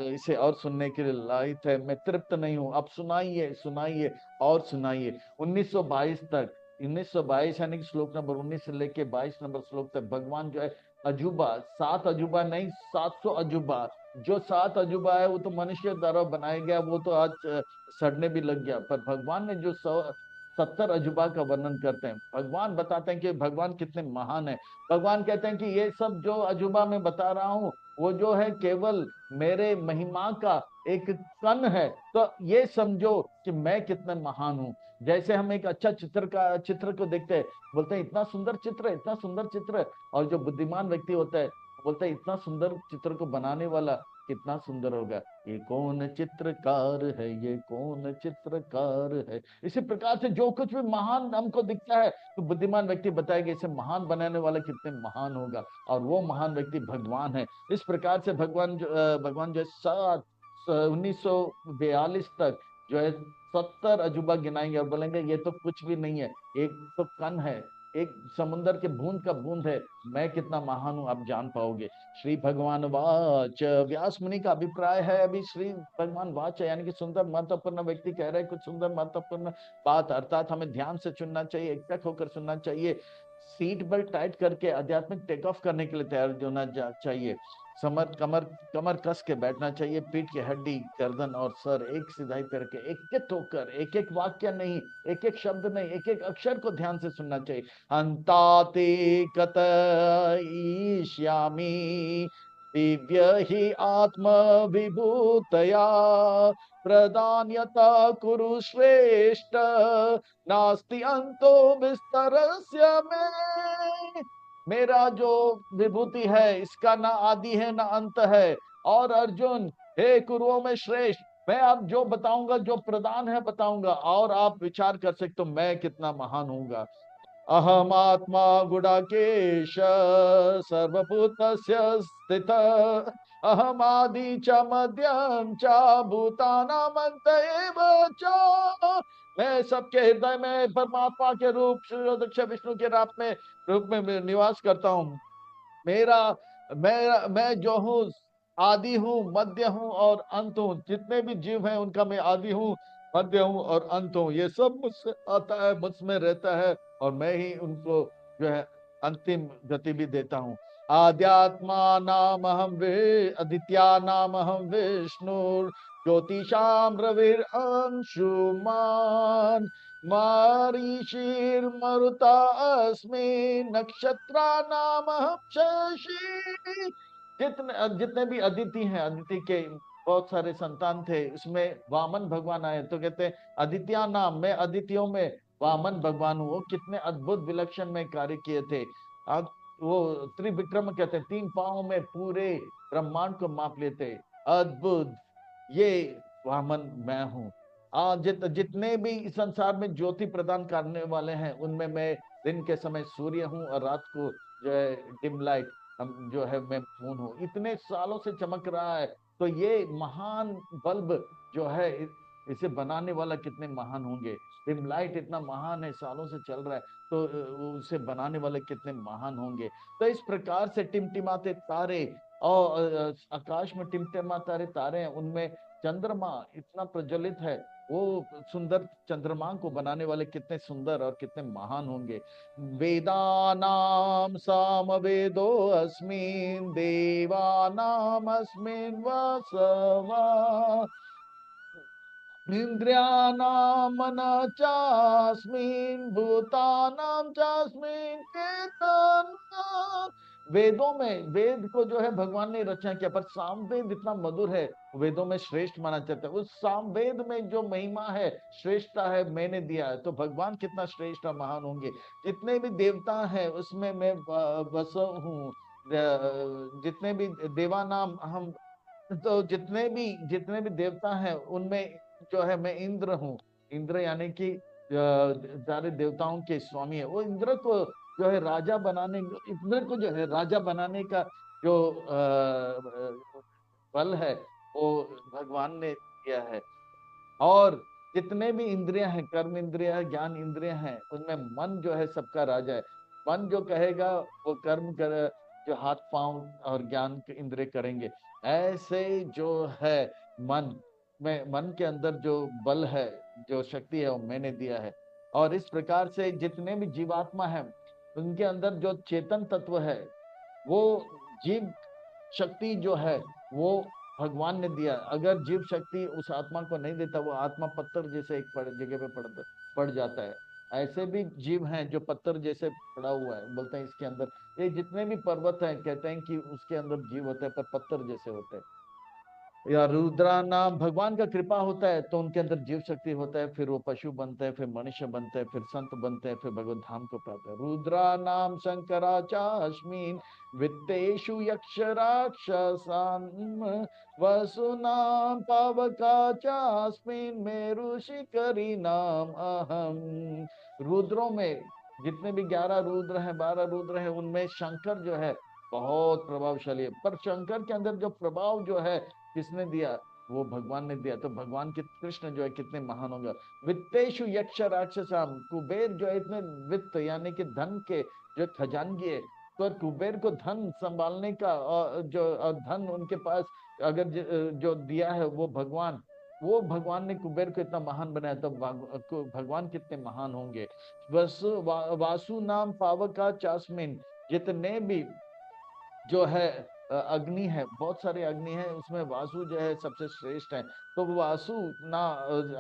A: इसे और सुनने के लिए लायक है। मैं तृप्त नहीं हूँ। अब सुनाइए, सुनाइए और सुनाइए। 1922 तक, 1922 यानी कि श्लोक नंबर 19 से लेके 22 नंबर श्लोक तक भगवान जो है अजूबा, 7 अजूबा नहीं, 700 अजूबा। जो 7 अजूबा है वो तो मनुष्य द्वारा बनाया गया, वो तो आज सड़ने भी लग गया। पर भगवान ने जो 70 अजूबा का वर्णन करते हैं, भगवान बताते हैं कि भगवान कितने महान है। भगवान कहते हैं कि ये सब जो अजूबा मैं बता रहा हूँ, वो जो है केवल मेरे महिमा का एक कण है। तो ये समझो कि मैं कितना महान हूँ। जैसे हम एक अच्छा चित्र को देखते हैं, बोलते हैं इतना सुंदर चित्र है, इतना सुंदर चित्र है। और जो बुद्धिमान व्यक्ति होता है बोलता है इतना सुंदर चित्र को बनाने वाला कितना सुंदर होगा। ये कौन चित्रकार है, ये कौन चित्रकार है। इसी प्रकार से जो कुछ भी महान हमको दिखता है, तो बुद्धिमान व्यक्ति बताएगा इसे महान बनाने वाला कितने महान होगा, और वो महान व्यक्ति भगवान है। इस प्रकार से भगवान जो है 1942 तक जो है 70 अजूबा गिनाएंगे और बोलेंगे ये तो कुछ भी नहीं है, एक तो कण है, एक समुन्दर के बूंद का बूंद है। मैं कितना महान हूं आप जान पाओगे। श्री भगवान वाच, व्यास मुनि का अभिप्राय है अभी श्री भगवान वाच है, यानी कि सुंदर महत्वपूर्ण व्यक्ति कह रहे हैं कुछ सुंदर महत्वपूर्ण बात, अर्थात हमें ध्यान से सुनना चाहिए, एकटक होकर सुनना चाहिए, सीट बेल्ट टाइट करके आध्यात्मिक टेक ऑफ करने के लिए तैयार होना चाहिए। समर कमर कमर कस के बैठना चाहिए, पीठ की हड्डी, गर्दन और सर एक सिधाई करके एक एक होकर, एक एक वाक्य नहीं, एक एक शब्द नहीं, एक एक अक्षर को ध्यान से सुनना चाहिए। अंताते कतयिष्यामि दिव्य ही आत्म विभूतया प्रदान्यता कुरु श्रेष्ठ नास्ति अंतो विस्तरस्य में। मेरा जो विभूति है इसका ना आदि है ना अंत है। और अर्जुन, हे कुरुओं में श्रेष्ठ, मैं अब जो बताऊंगा, जो प्रदान है बताऊंगा, और आप विचार कर सकते हो मैं कितना महान हूंगा। अहम आत्मा गुडाकेश सर्वभूतस्य स्थित अहम आदि च मध्यम च भूतानामंत एव च। मैं सबके हृदय में परमात्मा के रूप श्री विष्णु के रूप में निवास करता हूँ। मेरा मैं जो हूँ आदि हूँ, मध्य हूँ और अंत हूँ। जितने भी जीव हैं उनका मैं आदि हूँ, मध्य हूँ और अंत हूँ। ये सब मुझसे आता है, मुझ में रहता है, और मैं ही उनको जो है अंतिम गति भी देता हूँ। आध्यात्मा नाम हम वे आदित्या नाम हम विष्णु ज्योतिषाम रविर अंशुमान मरुता अस्मि नक्षत्रा नाम शशि। जितने जितने भी अदिति हैं, अदिति के बहुत सारे संतान थे, उसमें वामन भगवान आए तो कहते हैं अदित्या नाम, मैं अदितियों में वामन भगवान हूँ। वो कितने अद्भुत विलक्षण में कार्य किए थे। अब वो त्रिविक्रम कहते हैं, 3 पाँव में पूरे ब्रह्मांड को माप लेते। अद्भुत, ये वामन मैं हूँ। जितने भी इस संसार में ज्योति प्रदान करने वाले हैं, उनमें मैं दिन के समय सूर्य हूँ और रात को जो है डिम लाइट, हम जो है मैं मून हूँ। इतने सालों से चमक रहा है, तो ये महान बल्ब जो है इसे बनाने वाला कितने महान होंगे। डिम लाइट इतना महान है, सालों से चल रहा है, तो उसे बनाने वाले कितने महान होंगे। तो इस प्रकार से टिमटिमाते तारे, और आकाश में टिमटिमाते तारे हैं, उनमें चंद्रमा इतना प्रज्वलित है। वो सुंदर चंद्रमा को बनाने वाले कितने सुंदर और कितने महान होंगे। वेदानाम सामवेदो अस्मिन् देवानाम अस्मिन् वासवा इंद्रियाणां मनः चास्मिन् भूतानां चास्मिन् चेतना। वेदों में, वेद को जो है भगवान ने रचना किया, पर सामवेद इतना मधुर है, वेदों में श्रेष्ठ माना जाता है। उस सामवेद में जो महिमा है, श्रेष्ठता है, मैंने दिया है। तो भगवान कितना श्रेष्ठ और महान होंगे। जितने भी देवता हैं उसमें मैं बस हूँ। जितने भी देवा नाम हम, तो जितने भी देवता हैं उनमें जो है मैं इंद्र हूँ। इंद्र यानी कि सारे देवताओं के स्वामी है। वो इंद्र को जो है राजा बनाने, इंद्र को जो है राजा बनाने का जो बल है, वो भगवान ने दिया है। और जितने भी इंद्रियां हैं, कर्म इंद्रिया है, ज्ञान इंद्रिया हैं, उनमें मन जो है सबका राजा है। मन जो कहेगा वो कर्म कर, जो हाथ पांव और ज्ञान के इंद्रिय करेंगे। ऐसे जो है मन में, मन के अंदर जो बल है, जो शक्ति है, वो मैंने दिया है। और इस प्रकार से जितने भी जीवात्मा है, उनके अंदर जो चेतन तत्व है, वो जीव शक्ति जो है, वो भगवान ने दिया। अगर जीव शक्ति उस आत्मा को नहीं देता, वो आत्मा पत्थर जैसे एक जगह पे पड़ जाता है। ऐसे भी जीव हैं जो पत्थर जैसे पड़ा हुआ है, बोलते हैं इसके अंदर, ये जितने भी पर्वत हैं, कहते हैं कि उसके अंदर जीव होता है, पर पत्थर जैसे होते हैं। या रुद्रा नाम, भगवान का कृपा होता है तो उनके अंदर जीव शक्ति होता है, फिर वो पशु बनते हैं, फिर मनुष्य बनते हैं, फिर संत बनते हैं, फिर भगवत धाम को प्राप्त है। रुद्रा नाम शंकराचास्मिन वित्तेषु यक्ष राक्षसान् वसुनाम पावकाचास्मिन मेरु शिखरी नाम अहम। रुद्रों में जितने भी 11 रुद्र हैं, 12 रुद्र हैं, उनमें शंकर जो है बहुत प्रभावशाली है। पर शंकर के अंदर जो प्रभाव जो है, किसने दिया? वो भगवान ने दिया। तो भगवान के कृष्ण जो है कितने महान होंगे। वित्तेषु यक्ष राक्षसाम, कुबेर जो है इतने वित्त यानी कि धन के जो खजानगी है, तो कुबेर को धन संभालने का और जो और धन उनके पास अगर जो दिया है वो भगवान, वो भगवान ने कुबेर को इतना महान बनाया, तो भगवान कितने महान होंगे। वासु नाम पावका चास्मिन, जितने भी जो है अग्नि है, बहुत सारे अग्नि है, उसमें वासु जो है सबसे श्रेष्ठ है। तो वासु ना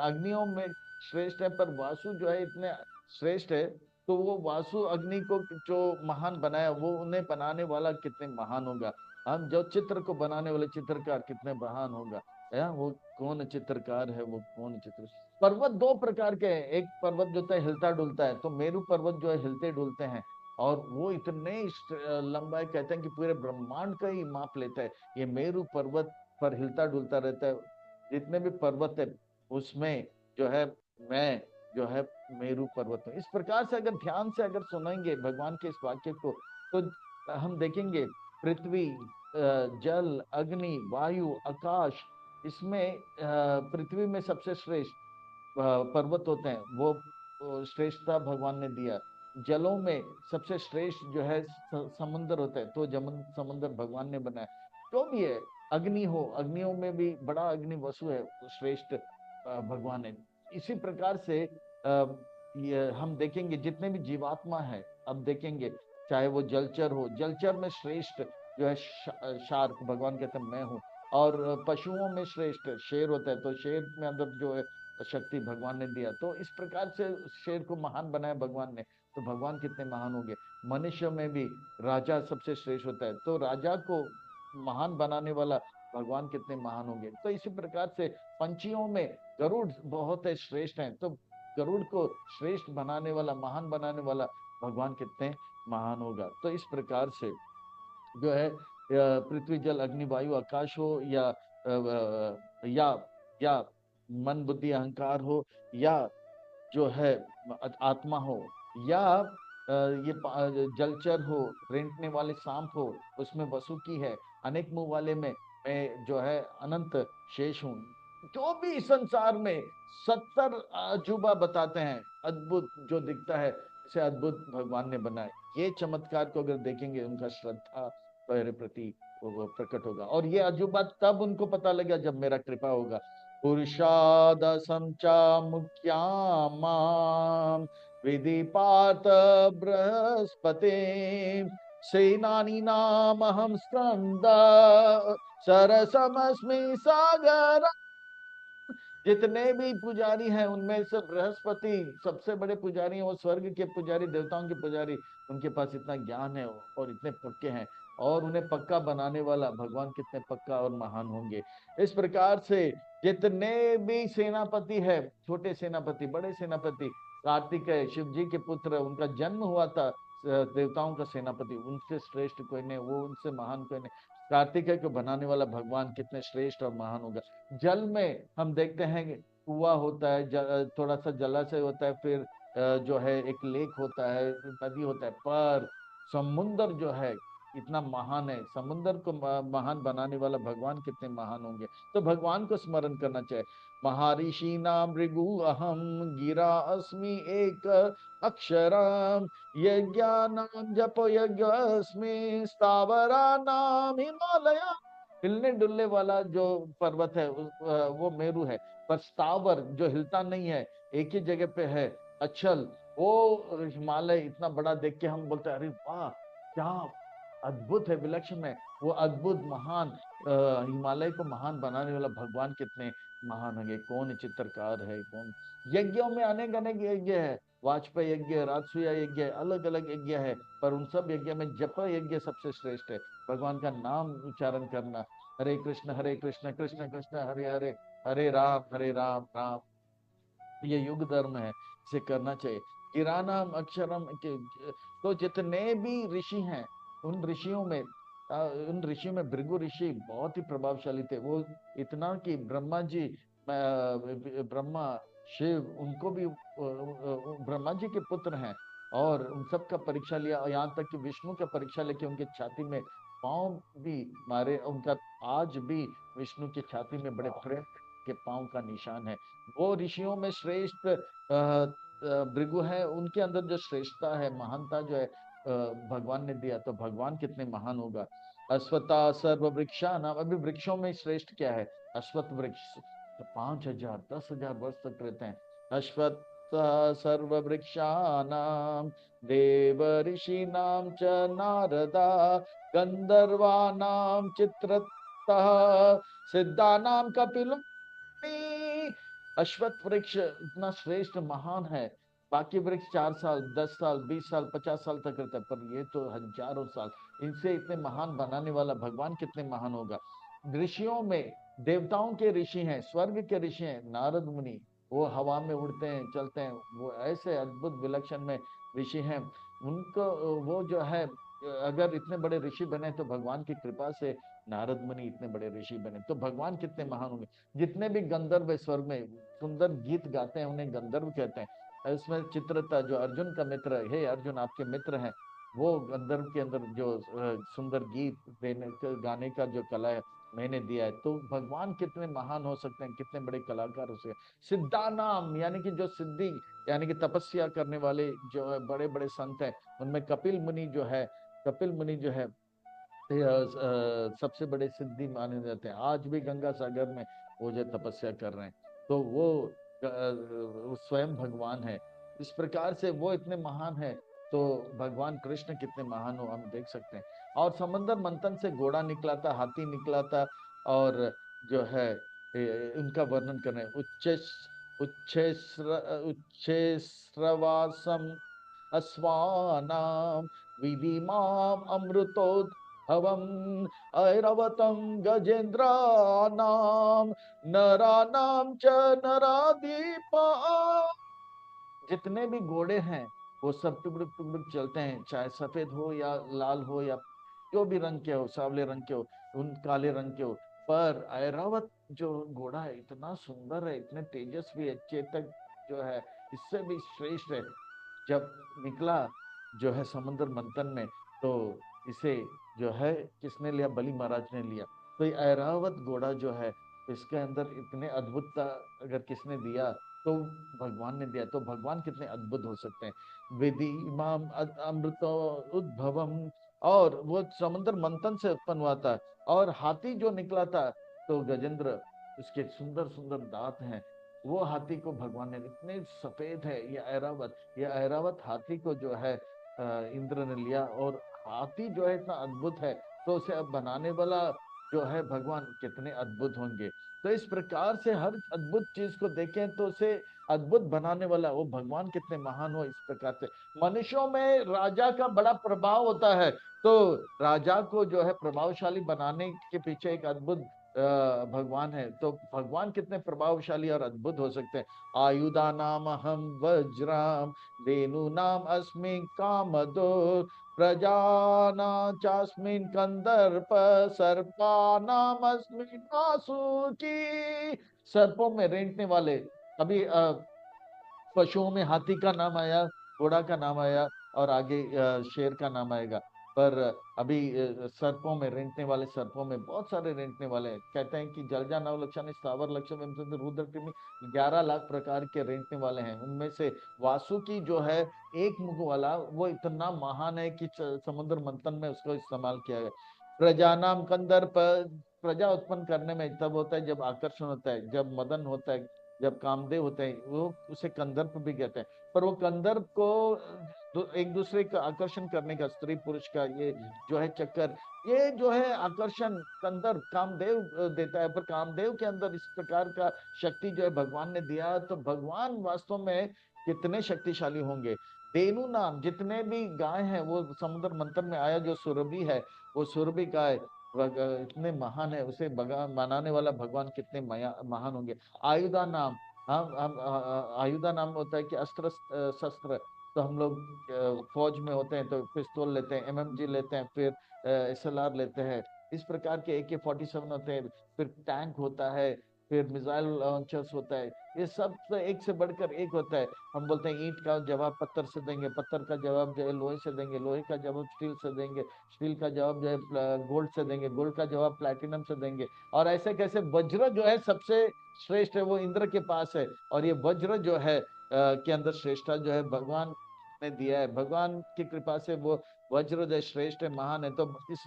A: अग्नियों में श्रेष्ठ है, पर वासु जो है इतने श्रेष्ठ है, तो वो वासु अग्नि को जो महान बनाया, वो उन्हें बनाने वाला कितने महान होगा। हम जो चित्र को बनाने वाले चित्रकार कितने महान होगा। वो कौन चित्रकार है, वो कौन चित्र। पर्वत दो प्रकार के हैं, एक पर्वत जो है हिलता डुलता है, तो मेरू पर्वत जो है हिलते डुलते हैं, और वो इतने लंबाई, कहते हैं कि पूरे ब्रह्मांड का ही माप लेता है। ये मेरू पर्वत पर हिलता डुलता रहता है। जितने भी पर्वत है उसमें जो है मैं जो है मेरू पर्वत हूँ। इस प्रकार से अगर ध्यान से अगर सुनेंगे भगवान के इस वाक्य को, तो हम देखेंगे पृथ्वी, जल, अग्नि, वायु, आकाश, इसमें पृथ्वी में सबसे श्रेष्ठ पर्वत होते हैं, वो श्रेष्ठता भगवान ने दिया। जलों में सबसे श्रेष्ठ जो है समुद्र होता है, तो जमन समुद्र भगवान ने बनाया। जो भी है, अग्नि हो, अग्नियों में भी बड़ा अग्नि वसु है, श्रेष्ठ भगवान है। इसी प्रकार से ये हम देखेंगे जितने भी जीवात्मा है, अब देखेंगे चाहे वो जलचर हो, जलचर में श्रेष्ठ जो है शार्क, भगवान कहते हैं मैं हूँ। और पशुओं में श्रेष्ठ शेर होता है, तो शेर में अंदर जो है शक्ति भगवान ने दिया। तो इस प्रकार से शेर को महान बनाया भगवान ने, तो भगवान कितने महान होंगे। मनुष्य में भी राजा सबसे श्रेष्ठ होता है, तो राजा को महान बनाने वाला भगवान कितने महान होंगे। तो इसी प्रकार से पंछियों में गरुड़ बहुत श्रेष्ठ हैं, तो गरुड़ को श्रेष्ठ बनाने वाला, महान बनाने वाला भगवान कितने महान होगा। तो इस प्रकार से जो है पृथ्वी जल अग्नि वायु आकाश हो, या या मन बुद्धि अहंकार हो, या जो है आत्मा हो, या ये जलचर हो, रेंटने वाले सांप हो, उसमें वसुकी है, अनेक मुंह वाले में मैं जो है अनंत शेष हूं। जो भी इस संसार में 70 अजूबा बताते हैं, अद्भुत जो दिखता है, इसे अद्भुत भगवान ने बनाए। ये चमत्कार को अगर देखेंगे, उनका श्रद्धा मेरे प्रति वो प्रकट होगा। और ये अजूबा तब उनको पता लगा जब मेरा कृपा होगा। पुरुषादसं च मुख्यां विधि पार्थ बृहस्पति सेनानीनामहं स्कंद सरसमस्मि सागर। जितने भी पुजारी हैं उनमें से बृहस्पति सबसे बड़े पुजारी हैं, वो स्वर्ग के पुजारी, देवताओं के पुजारी, उनके पास इतना ज्ञान है और इतने पक्के हैं, और उन्हें पक्का बनाने वाला भगवान कितने पक्का और महान होंगे। इस प्रकार से जितने भी सेनापति है, छोटे सेनापति, बड़े सेनापति, कार्तिकेय शिव जी के पुत्र, उनका जन्म हुआ था देवताओं का सेनापति, उनसे श्रेष्ठ कोई नहीं, वो उनसे महान कोई नहीं। कार्तिकेय को बनाने वाला भगवान कितने श्रेष्ठ और महान होगा। जल में हम देखते हैं कुआं होता है, थोड़ा सा जलाशय होता है, फिर जो है एक लेक होता है, नदी होता है, पर समुद्र जो है इतना महान है। समुद्र को महान बनाने वाला भगवान कितने महान होंगे। तो भगवान को स्मरण करना चाहिए। महर्षि नाम भृगु अहम गिरा अस्मि एक अक्षरम यज्ञानाम जप यज्ञ अस्मि स्थावरा नाम हिमालय। हिलने डुलने वाला जो पर्वत है वो मेरु है, पर स्थावर जो हिलता नहीं है, एक ही जगह पे है, अचल, वो हिमालय। इतना बड़ा देख के हम बोलते हैं अरे वाह, क्या अद्भुत है, विलक्षण है। वो अद्भुत महान हिमालय को महान बनाने वाला भगवान कितने महान होंगे। कौन चित्रकार है, कौन। यज्ञों में अनेक अनेक यज्ञ है, वाजपेयी यज्ञ, राजसूया यज्ञ, अलग अलग यज्ञ है, पर उन सब यज्ञ में जप यज्ञ सबसे श्रेष्ठ है। भगवान का नाम उच्चारण करना, हरे कृष्ण कृष्ण कृष्ण हरे हरे, हरे राम राम, ये युग धर्म है, इसे करना चाहिए। गिरानाम अक्षरम तो जितने भी ऋषि हैं, उन ऋषियों में उन ऋषियों में भृगु ऋषि बहुत ही प्रभावशाली थे। वो इतना कि ब्रह्मा जी, ब्रह्मा शिव उनको भी ब्रह्मा जी के पुत्र हैं, और उन सब का परीक्षा लिया, यहाँ तक कि विष्णु का परीक्षा लेके उनके छाती में पांव भी मारे। उनका आज भी विष्णु की छाती में बड़े प्रेम के पांव का निशान है। वो ऋषियों में श्रेष्ठ भृगु है, उनके अंदर जो श्रेष्ठता है, महानता जो है भगवान ने दिया। तो भगवान कितने महान होगा। अश्वत्था सर्व वृक्षा नाम, अभी वृक्षों में श्रेष्ठ क्या है, अश्वत्थ वृक्ष तो 5,000 10,000 वर्ष तक रहते हैं। अश्वत्थ सर्व वृक्षानाम देव ऋषि नाम च नारदा गंधर्वानाम चित्रतः सिद्धानाम कपिल। अश्वत्थ वृक्ष इतना श्रेष्ठ महान है। बाकी वृक्ष 4 साल 10 साल 20 साल 50 साल तक रहता है, पर ये तो हजारों साल। इनसे इतने महान बनाने वाला भगवान कितने महान होगा। ऋषियों में देवताओं के ऋषि हैं, स्वर्ग के ऋषि हैं, नारद मुनि, वो हवा में उड़ते हैं, चलते हैं, वो ऐसे अद्भुत विलक्षण में ऋषि हैं। उनको वो जो है, अगर इतने बड़े ऋषि बने तो भगवान की कृपा से नारद मुनि इतने बड़े ऋषि बने, तो भगवान कितने महान होंगे। जितने भी गंधर्व स्वर्ग में सुंदर गीत गाते हैं, उन्हें गंधर्व कहते हैं। इसमें चित्रता, जो अर्जुन का मित्र है, हे अर्जुन आपके मित्र हैं, वो गंधर्व के अंदर जो सुंदर गीत देने गाने का जो कला है मैंने दिया है। तो भगवान कितने महान हो सकते हैं, कितने बड़े कलाकार हो सकते हैं। सिद्धा नाम यानी कि जो सिद्धि, यानी कि तपस्या करने वाले जो है बड़े बड़े संत हैं, उनमें कपिल मुनि जो है, कपिल मुनि जो है सबसे बड़े सिद्धि माने जाते हैं। आज भी गंगा सागर में वो जो तपस्या कर रहे हैं, तो वो स्वयं भगवान है। इस प्रकार से वो इतने महान है, तो भगवान कृष्ण कितने महान हो हम देख सकते हैं। और समंदर मंथन से घोड़ा निकला था, हाथी निकला था, और जो है उनका वर्णन कर रहे हैं। उच्छेस्रवासम अस्वानाम विधिमाम अमृतो भवम ऐरावतम गजेंद्रानाम नरानाम च नरादीपा। जितने भी घोड़े हैं वो सब टुकड़ुक टुकड़ुक चलते हैं, चाहे सफेद हो या लाल हो या जो भी रंग के हो, सावले रंग के हो, उन काले रंग के हो। पर ऐरावत जो घोड़ा है इतना सुंदर है, इतने तेजस्वी है, चेतक जो है इससे भी श्रेष्ठ है। जब निकला जो है समुद्र मंथन में, तो इसे जो है किसने लिया? बलि महाराज ने लिया। तो ये ऐरावत घोड़ा जो है, इसके अंदर इतने अद्भुतता अगर किसने दिया तो भगवान ने दिया। तो भगवान कितने अद्भुत हो सकते हैं। विधि इमाम अमृत उद्भवम, और वो समुद्र मंथन से उत्पन्न हुआ था। और हाथी जो निकला था, तो गजेंद्र, उसके सुंदर सुंदर दांत हैं। वो हाथी को भगवान ने, इतने सफेद है ये ऐरावत हाथी को जो है इंद्र ने लिया। और हाथी जो है इतना अद्भुत है, तो उसे अब बनाने वाला जो है भगवान कितने अद्भुत होंगे। तो इस प्रकार से हर अद्भुत चीज को देखें तो उसे अद्भुत बनाने वाला वो भगवान कितने महान हो। इस प्रकार से मनुष्यों में राजा का बड़ा प्रभाव होता है, तो राजा को जो है प्रभावशाली बनाने के पीछे एक अद्भुत भगवान है। तो भगवान कितने प्रभावशाली और अद्भुत हो सकते हैं। आयुधा नाम हम वज्राम, वेणु नाम अस्मि कामदो, प्रजाना चास्मिन कंदर्प, सर्पा नाम अस्मि वासुकी। सर्पों में रेंटने वाले, अभी पशुओं में हाथी का नाम आया, घोड़ा का नाम आया, और आगे शेर का नाम आएगा। पर अभी सर्पों में रेंटने वाले, सर्पों में बहुत सारे रेंटने वाले हैं। कहते हैं कि जलजा नव लक्षण स्थावर लक्षण रुद्र कृमि 11 लाख प्रकार के रेंटने वाले हैं। उनमें से वासुकी जो है एक मुख वाला, वो इतना महान है कि समुद्र मंथन में उसको इस्तेमाल किया गया। प्रजा नाम कंदर्प, प्रजा उत्पन्न करने में तब होता है जब आकर्षण होता है, जब मदन होता है, जब कामदेव होते हैं, वो उसे कंदर्प भी कहते हैं। पर वो कंदर्प को एक दूसरे का आकर्षण करने का, स्त्री पुरुष का ये जो है चक्कर, ये जो है आकर्षण कंदर्प कामदेव देता है। पर कामदेव के अंदर इस प्रकार का शक्ति जो है भगवान ने दिया, तो भगवान वास्तव में कितने शक्तिशाली होंगे। धेनु नाम, जितने भी गाय हैं वो समुद्र मंथन में आया, जो सुरभि है वो सुरभि गाय इतने महान है, उसे बनाने वाला भगवान कितने महान होंगे। आयुधा नाम, हम आयुधा नाम होता है कि अस्त्र शस्त्र। तो हम लोग फौज में होते हैं तो पिस्तौल लेते हैं, एमएमजी लेते हैं, फिर एसएलआर लेते हैं। इस प्रकार के AK-47 होते हैं, फिर टैंक होता है, फिर मिसाइल लॉन्चर्स होता है। ये सब तो एक से बढ़कर एक होता है। हम बोलते हैं ईंट का जवाब पत्थर से देंगे, पत्थर का जवाब जो है लोहे से देंगे, लोहे का जवाब स्टील से देंगे, स्टील का जवाब जो है गोल्ड से देंगे, गोल्ड का जवाब प्लैटिनम से देंगे। और ऐसे कैसे वज्र जो है सबसे श्रेष्ठ है, वो इंद्र के पास है। और ये वज्र जो है के अंदर श्रेष्ठता जो है भगवान ने दिया है। भगवान की कृपा से वो वज्र जो श्रेष्ठ है, महान है। तो इस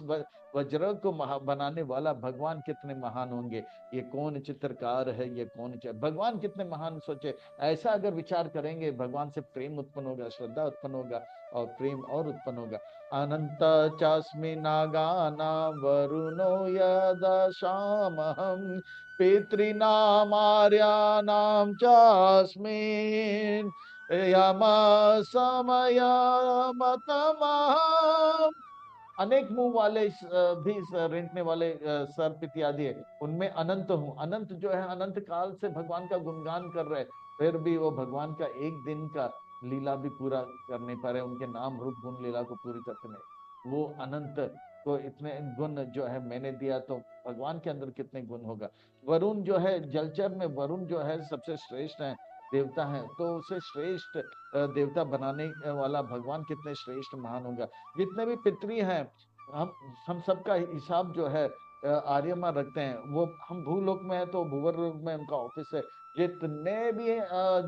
A: वज्र को बनाने वाला भगवान कितने महान होंगे। ये कौन चित्रकार है, ये कौन भगवान कितने महान, सोचे। ऐसा अगर विचार करेंगे, भगवान से प्रेम उत्पन्न होगा, श्रद्धा उत्पन्न होगा, और प्रेम और उत्पन्न होगा। अनंत चास्मि नागाना वरुणो यदशामहं, पितॄणामार्याणां चास्मिन् यम समयमतमः। अनेक मुंह वाले भी रेंटने वाले सर्प इत्यादि है, उनमें अनंत हूँ। अनंत जो है अनंत काल से भगवान का गुणगान कर रहे, फिर भी वो भगवान का एक दिन का लीला भी पूरा कर नहीं पा रहे, उनके नाम रूप गुण लीला को पूरी करते नहीं। वो अनंत को इतने गुण जो है मैंने दिया, तो भगवान के अंदर कितने गुण होगा। वरुण जो है जलचर में, वरुण जो है सबसे श्रेष्ठ है, देवता है। तो उसे श्रेष्ठ देवता बनाने वाला भगवान कितने श्रेष्ठ महान होगा। जितने भी पितरी हैं, हम हम सबका हिसाब जो है आर्यमा रखते हैं। वो हम भूलोक में है तो भूवर लोक में उनका ऑफिस है। जितने भी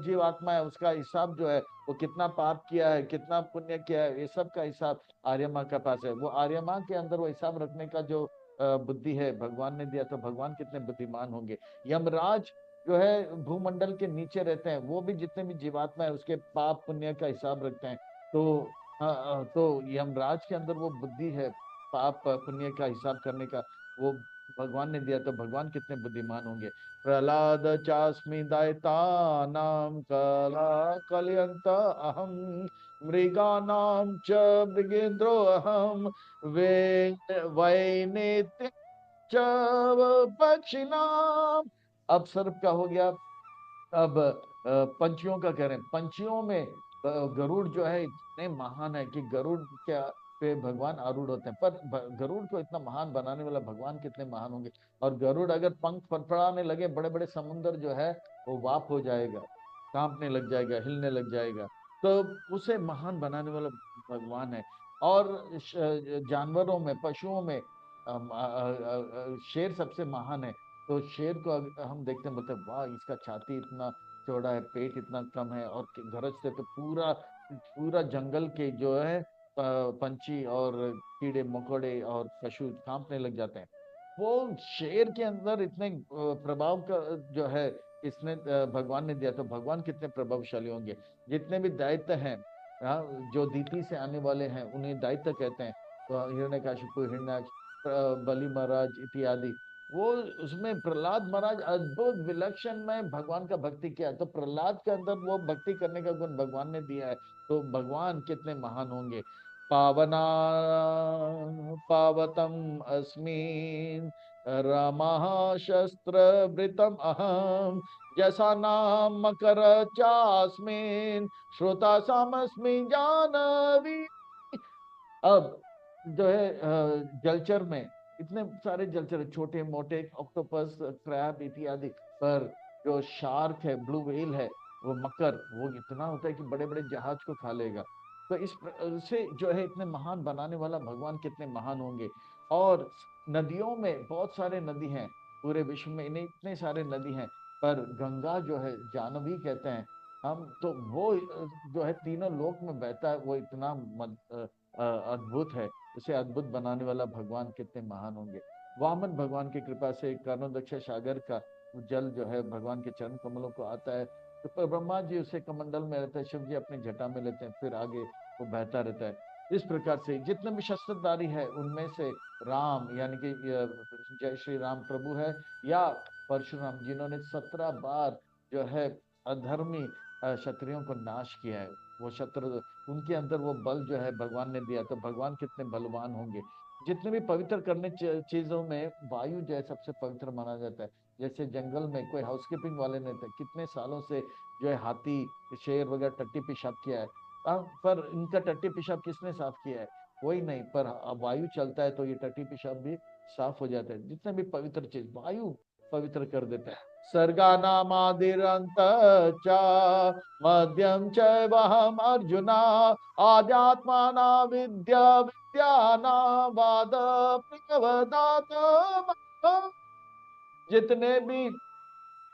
A: जीवात्मा है उसका हिसाब जो है, वो कितना पाप किया है, कितना पुण्य किया है, ये सब का हिसाब आर्यमा के पास है। वो आर्यमा के अंदर वो हिसाब रखने का जो बुद्धि है भगवान ने दिया, तो भगवान कितने बुद्धिमान होंगे। यमराज जो है भूमंडल के नीचे रहते हैं, वो भी जितने भी जीवात्मा है उसके पाप पुण्य का हिसाब रखते हैं। तो तो यमराज के अंदर वो बुद्धि है, पाप पुण्य का हिसाब करने का, वो भगवान ने दिया। तो भगवान कितने बुद्धिमान होंगे। प्रहलाद चास्मि दैतानां कला कलयंत अहम, मृगानां च मृगेन्द्रो अहम वे वैनेत्य च पक्षिणाम। अब सर्प का हो गया। अब पंछियों का कह रहे हैं। पंछियों में गरुड़ जो है इतने महान है कि गरुड़ क्या पे भगवान आरूढ़ होते हैं। पर गरुड़ को इतना महान बनाने वाला भगवान कितने महान होंगे। और गरुड़ अगर पंख फड़फड़ाने लगे, बड़े बड़े समुद्र जो है वो वाप हो जाएगा, कांपने लग जाएगा, हिलने लग जाएगा। तो उसे महान बनाने वाला भगवान है। और जानवरों में, पशुओं में शेर सबसे महान है। तो शेर को हम देखते हैं, बोलते हैं वाह इसका छाती इतना चौड़ा है, पेट इतना कम है, और गरजते तो पूरा पूरा जंगल के जो है पंछी और कीड़े मकोड़े और पशु कांपने लग जाते हैं। वो शेर के अंदर इतने प्रभाव का जो है इसने भगवान ने दिया। तो भगवान कितने प्रभावशाली होंगे। जितने भी दैत्य हैं, हाँ, जो दीति से आने वाले हैं उन्हें दैत्य कहते हैं। तो हिरण्यकशिपु, हिरण्याक्ष, बलि महाराज इत्यादि, वो उसमें प्रहलाद महाराज अद्भुत विलक्षण में भगवान का भक्ति किया। तो प्रहलाद के अंदर वो भक्ति करने का गुण भगवान ने दिया है। तो भगवान कितने महान होंगे। पावना पावतम अस्मिन् रमः शस्त्र वृतम अहम जैसा नाम मकर चास्मिन् श्रोता समस्मि जानवी। अब जो है जलचर में इतने सारे जलचर, छोटे मोटे ऑक्टोपस, क्रैब इत्यादि, पर जो शार्क है, ब्लू व्हेल है, वो मकर, वो इतना होता है कि बड़े बड़े जहाज को खा लेगा। तो इस से जो है इतने महान बनाने वाला भगवान कितने महान होंगे। और नदियों में बहुत सारे नदी हैं, पूरे विश्व में इन्हें इतने सारे नदी हैं, पर गंगा जो है जानवी कहते हैं हम। तो वो जो है तीनों लोक में बहता है, वो इतना अद्भुत है। उसे अद्भुत बनाने वाला भगवान कितने महान होंगे। वामन भगवान की कृपा से कर्णोदक्ष सागर का जल जो है भगवान के चरण कमलों को आता है। तो ब्रह्मा जी उसे कमंडल में रहते हैं, शिव जी अपनी जटा में लेते हैं, फिर आगे वो बहता रहता है। इस प्रकार से जितने भी शस्त्रधारी है उनमें से राम यानी कि जय श्री राम प्रभु है, या परशुराम जिन्होंने 17 बार जो है अधर्मी क्षत्रियों को नाश किया है। वो शत्रु, उनके अंदर वो बल जो है भगवान ने दिया। तो भगवान कितने बलवान होंगे। जितने भी पवित्र करने चीजों में वायु जो है सबसे पवित्र माना जाता है। जैसे जंगल में कोई हाउसकीपिंग वाले नहीं थे, कितने सालों से जो है हाथी, शेर वगैरह टट्टी पेशाब किया है। पर इनका टट्टी पेशाब किसने साफ किया है? कोई नहीं। पर अब वायु चलता है तो ये टट्टी पेशाब भी साफ हो जाता है। जितने भी पवित्र चीज वायु पवित्र कर देता है। सर्गानामादिरंत च मध्यम च वहम अर्जुना आध्यात्माना विद्या विद्याना वाद प्रियवदात। जितने भी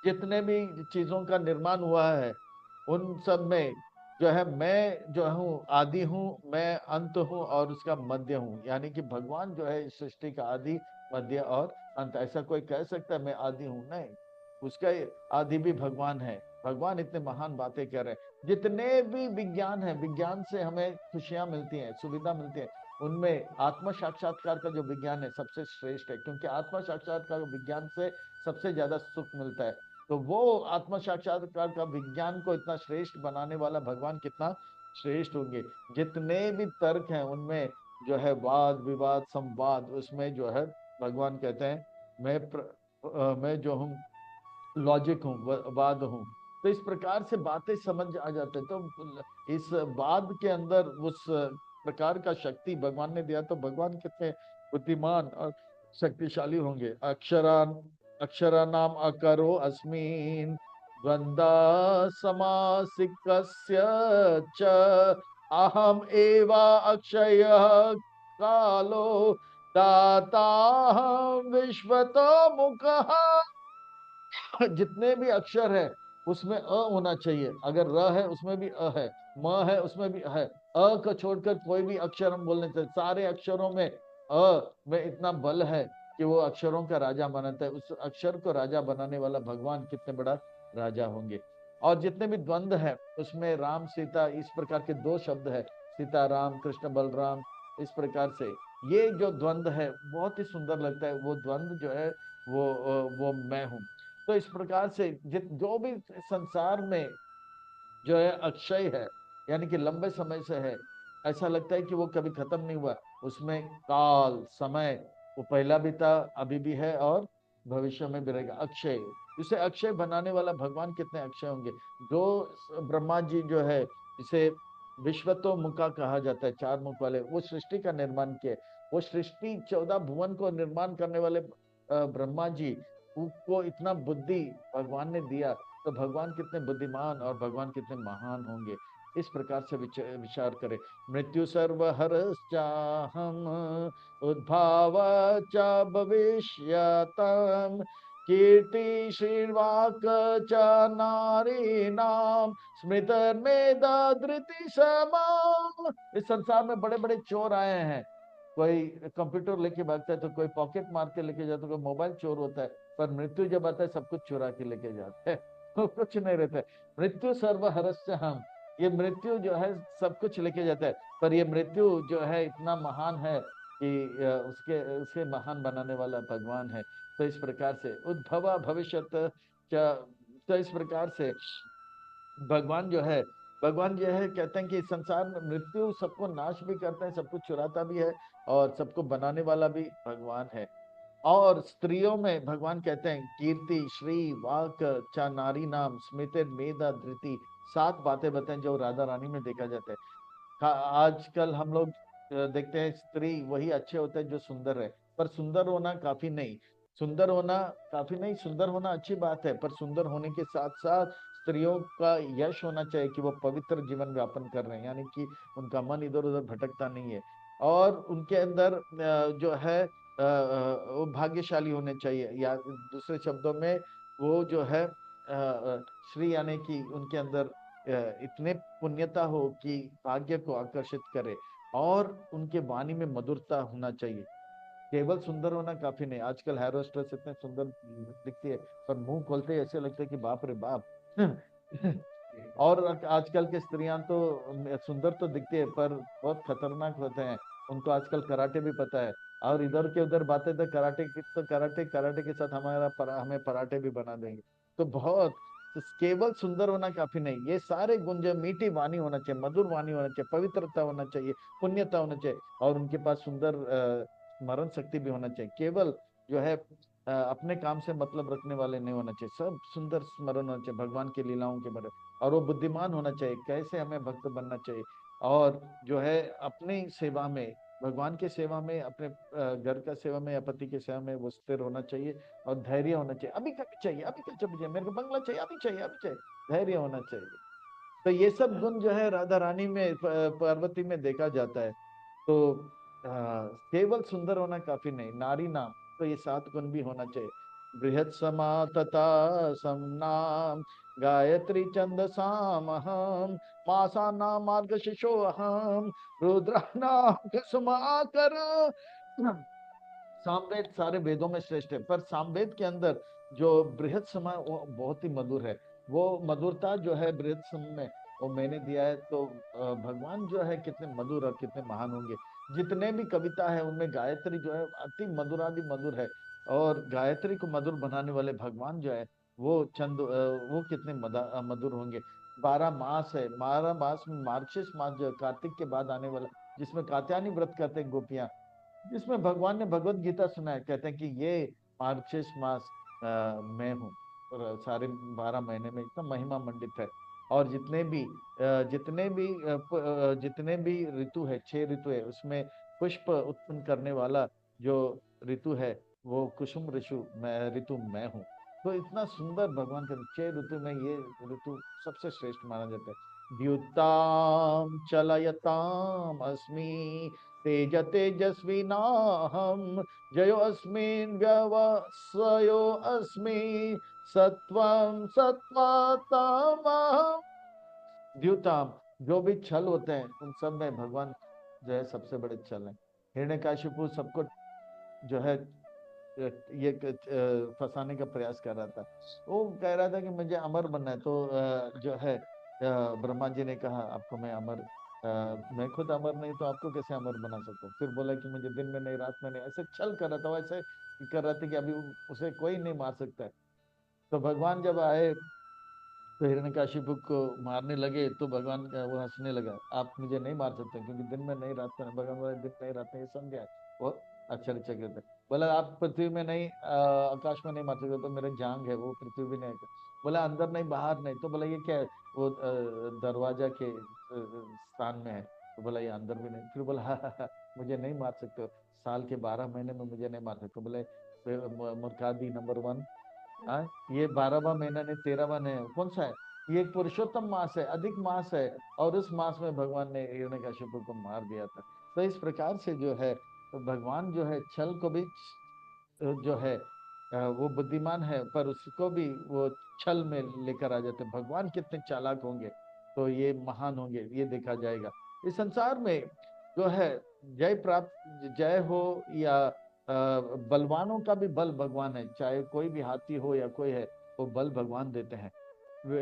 A: जितने भी चीजों का निर्माण हुआ है उन सब में जो है मैं जो हूँ आदि हूँ, मैं अंत हूँ और उसका मध्य हूँ। यानी कि भगवान जो है इस सृष्टि का आदि, मध्य और अंत। ऐसा कोई कह सकता है मैं आदि हूँ? नहीं, उसका आदि भी भगवान है। भगवान इतने महान बातें कर रहे हैं। जितने भी विज्ञान है, विज्ञान से हमें खुशियां मिलती हैं, सुविधा मिलती है, उनमें आत्म साक्षात्कार का जो विज्ञान है सबसे श्रेष्ठ है। क्योंकि आत्म साक्षात्कार विज्ञान से सबसे ज्यादा सुख मिलता है। तो वो आत्म साक्षात्कार का विज्ञान को इतना श्रेष्ठ बनाने वाला भगवान कितना श्रेष्ठ होंगे। जितने भी तर्क हैं उनमें जो है वाद विवाद संवाद, उसमें जो है भगवान कहते हैं मैं जो हूँ लॉजिक हूँ, वाद हूँ। तो इस प्रकार से बातें समझ आ जाते हैं। तो इस वाद के अंदर उस प्रकार का शक्ति भगवान ने दिया। तो भगवान कितने बुद्धिमान और शक्तिशाली होंगे। अक्षरा नाम अकरो अस्मिन् द्वंद्व समासिकस्य च अहम एवा अक्षय कालो दाता विश्वतो मुखः। जितने भी अक्षर है उसमें अ होना चाहिए। अगर र है उसमें भी अ है, म है उसमें भी है। अ को छोड़कर कोई भी अक्षर हम बोलने चाहिए। सारे अक्षरों में अ में इतना बल है कि वो अक्षरों का राजा बनाता है। उस अक्षर को राजा बनाने वाला भगवान कितने बड़ा राजा होंगे। और जितने भी द्वंद्व है उसमें राम सीता, इस प्रकार के 2 शब्द है, सीता राम, कृष्ण बलराम। इस प्रकार से ये जो द्वंद्व है बहुत ही सुंदर लगता है। वो द्वंद्व जो है वो मैं हूँ। तो इस प्रकार से जो भी संसार में जो है अक्षय है, यानी कि लंबे समय से है, ऐसा लगता है कि वो कभी खत्म नहीं हुआ। उसमें काल समय, वो पहला भी था, अभी भी है और भविष्य में भी रहेगा। अक्षय, इसे अक्षय बनाने वाला भगवान कितने अक्षय होंगे। जो ब्रह्मा जी जो है, इसे विश्वतो मुखा कहा जाता है, चार मुख वाले, वो सृष्टि का निर्माण किए। वो सृष्टि 14 भुवन को निर्माण करने वाले ब्रह्मा जी को इतना बुद्धि भगवान ने दिया, तो भगवान कितने बुद्धिमान और भगवान कितने महान होंगे। इस प्रकार से विचार करें। मृत्यु सर्वहरश्चाहम उद्भाव च भविष्यतम कीर्ति श्रीवाक च नारीणाम स्मृतिर्मेधा धृति समाम। इस संसार में बड़े बड़े चोर आए हैं, कोई कंप्यूटर लेके भागता है, तो कोई पॉकेट मार के लेके जाता है, कोई मोबाइल चोर होता है, पर मृत्यु जब आता है सब कुछ चुरा के लेके जाता है। तो कुछ नहीं रहता है। मृत्यु सर्वहरस्य हम, ये मृत्यु जो है सब कुछ लेके जाता है, पर ये मृत्यु जो है इतना महान है कि उसके उसे महान बनाने वाला भगवान है। तो इस प्रकार से उद्भवा भविष्यत तो इस प्रकार से भगवान जो है, भगवान जो है कहते हैं कि इस संसार में मृत्यु सबको नाश भी करते हैं, सब कुछ चुराता भी है, और सबको बनाने वाला भी भगवान है। और स्त्रियों में भगवान कहते हैं कीर्ति श्री वाक चा नारी नाम स्मृति मेधा धृति, 7 बातें बताएं जो राधा रानी में देखा जाता है। आजकल हम लोग देखते हैं स्त्री वही अच्छे होते हैं जो सुंदर है, पर सुंदर होना काफी नहीं। सुंदर होना काफी नहीं, सुंदर होना अच्छी बात है, पर सुंदर होने के साथ साथ स्त्रियों का यश होना चाहिए कि वो पवित्र जीवन व्यापन कर रहे हैं, यानी कि उनका मन इधर उधर भटकता नहीं है। और उनके अंदर जो है वो भाग्यशाली होने चाहिए, या दूसरे शब्दों में वो जो है श्री, यानी कि उनके अंदर इतने पुण्यता हो कि भाग्य को आकर्षित करे। और उनके वाणी में मधुरता होना चाहिए। केवल सुंदर होना काफी नहीं। आजकल हेयर होस्टेस इतने सुंदर दिखती है, पर मुंह खोलते ही ऐसे लगता है कि बाप रे बाप। और आजकल की स्त्रियां तो सुंदर तो दिखती है, पर बहुत खतरनाक होते हैं। उनको आजकल कराटे भी पता है, और इधर के उधर बातें तो कराटे की, तो कराटे कराटे के साथ हमें पराठे भी बना देंगे। तो बहुत, तो केवल सुंदर होना काफी नहीं, ये सारे गुण जो, मीठी वाणी होना चाहिए, मधुर वाणी होना चाहिए, पवित्रता होना चाहिए, पुण्यता होना चाहिए, और उनके पास सुंदर स्मरण शक्ति भी होना चाहिए। केवल जो है अपने काम से मतलब रखने वाले नहीं होना चाहिए, सब सुंदर स्मरण होना चाहिए भगवान की लीलाओं के बारे। और वो बुद्धिमान होना चाहिए, कैसे हमें भक्त बनना चाहिए। और जो है अपनी सेवा में, भगवान की सेवा में, अपने घर का सेवा में या पति की सेवा में वो स्थिर होना चाहिए। और धैर्य होना चाहिए, अभी का चाहिए, अभी का चाहिए, मेरे को बंगला चाहिए, अभी चाहिए, अभी चाहिए, धैर्य होना चाहिए। तो ये सब गुण जो है राधा रानी में, पार्वती में देखा जाता है। तो केवल सुंदर होना काफी नहीं, नारी नाम, तो ये 7 गुण भी होना चाहिए। बृहत समा तथा समनाम गायत्री छंद सामहम मासा नाम मार्ग शिशो अहम रुद्रा नाम कुसुमाकर। सामवेद सारे वेदों में श्रेष्ठ है, पर सामवेद के अंदर जो बृहत समय वो बहुत ही मधुर है। वो मधुरता जो है बृहत समय में, वो मैंने दिया है। तो भगवान जो है कितने मधुर और कितने महान होंगे। जितने भी कविता है उनमें गायत्री जो है अति मधुरादि मधुर है। और गायत्री को मधुर बनाने वाले भगवान जो है, वो वो कितने मधुर होंगे। 12 मास है, 12 मास में मार्गशीर्ष मास जो है, कार्तिक के बाद आने वाला, जिसमें कात्यायनी व्रत करते हैं गोपियां, जिसमें भगवान ने भगवत गीता सुनाया, कहते हैं कि ये मार्गशीर्ष मास मैं हूँ। और सारे 12 महीने में इतना महिमा मंडित है। और जितने भी ऋतु है, 6 ऋतु है, उसमें पुष्प उत्पन्न करने वाला जो ऋतु है, वो कुसुम ऋतु मैं हूँ। तो इतना सुंदर भगवान का 6 ऋतु में ये ऋतु सबसे श्रेष्ठ माना जाता है। द्युताम चलयताम अस्मि तेज तेजस्विनाहम जयो अस्मिन् व्यवस्वयो अस्मि सत्वं सत्वतमः। द्युताम, जो भी छल होते हैं उन सब में भगवान जो है सबसे बड़े छल हैं। हिरण्यकशिपु सबको जो है ये फंसाने का प्रयास कर रहा था। वो कह रहा था कि मुझे अमर बनना है, तो जो है ब्रह्मा जी ने कहा आपको मैं अमर, मैं खुद अमर नहीं तो आपको कैसे अमर बना सकता हूँ। फिर बोला कि मुझे दिन में नहीं रात में नहीं, ऐसे छल कर रहा था, वैसे कर रहा था कि अभी उसे कोई नहीं मार सकता है। तो भगवान जब आए तो हिरण्यकशिपु को मारने लगे तो भगवान वो हंसने लगा, आप मुझे नहीं मार सकते क्योंकि दिन में नहीं रात में, भगवान बोले दिन नहीं रात में, ये समझा वो आश्चर्यचकित है। बोला आप पृथ्वी में नहीं आकाश में नहीं मार सकते, तो मेरे जांग है वो पृथ्वी भी नहीं। बोला अंदर नहीं बाहर नहीं, तो बोला ये क्या है, वो दरवाजा के स्थान में है। तो बोला ये अंदर भी नहीं। फिर बोला मुझे नहीं मार सकते, साल के 12 महीने में मुझे नहीं मार सकते। बोले मूर्खादि नंबर 1, हाँ ये 12वां महीना नहीं 13वां नहीं है, कौन सा है, ये एक पुरुषोत्तम मास है, अधिक मास है, और उस मास में भगवान ने हिरण्यकशिपु को मार दिया था। तो इस प्रकार से जो है, तो भगवान जो है छल को भी जो है वो बुद्धिमान है, पर उसको भी वो छल में लेकर आ जाते हैं। भगवान कितने चालाक होंगे, तो ये महान होंगे, ये देखा जाएगा। इस संसार में जो है जय प्राप्त, जय हो या बलवानों का भी बल भगवान है, चाहे कोई भी हाथी हो या कोई है, वो बल भगवान देते हैं।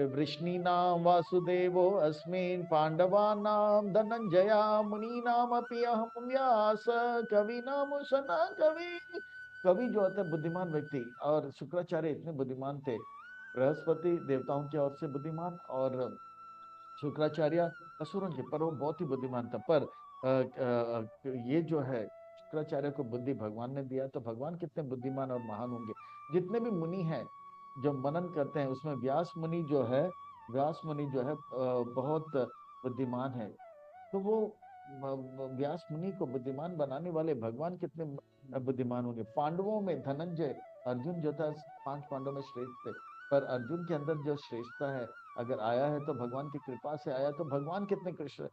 A: वृष्णीनां वासुदेवो अस्मिन् पांडवानां धनंजया मुनीनाम अपि अहं व्यास कवीनामुसना कवि। कवि जो होते हैं बुद्धिमान व्यक्ति, और शुक्राचार्य इतने बुद्धिमान थे, बृहस्पति देवताओं की ओर से बुद्धिमान, और शुक्राचार्य असुरों के, पर वो बहुत ही बुद्धिमान था। पर ये जो है शुक्राचार्य को बुद्धि भगवान ने दिया, तो भगवान कितने बुद्धिमान और महान होंगे। जितने भी मुनि हैं जो मनन करते हैं, उसमें व्यास मुनि जो है, व्यास मुनि जो है बहुत बुद्धिमान है। तो वो व्यास मुनि को बुद्धिमान बनाने वाले भगवान कितने बुद्धिमान होंगे। पांडवों में धनंजय, अर्जुन जो था 5 पांडवों में श्रेष्ठ थे, पर अर्जुन के अंदर जो श्रेष्ठता है अगर आया है तो भगवान की कृपा से आया, तो भगवान कितने कृष्ण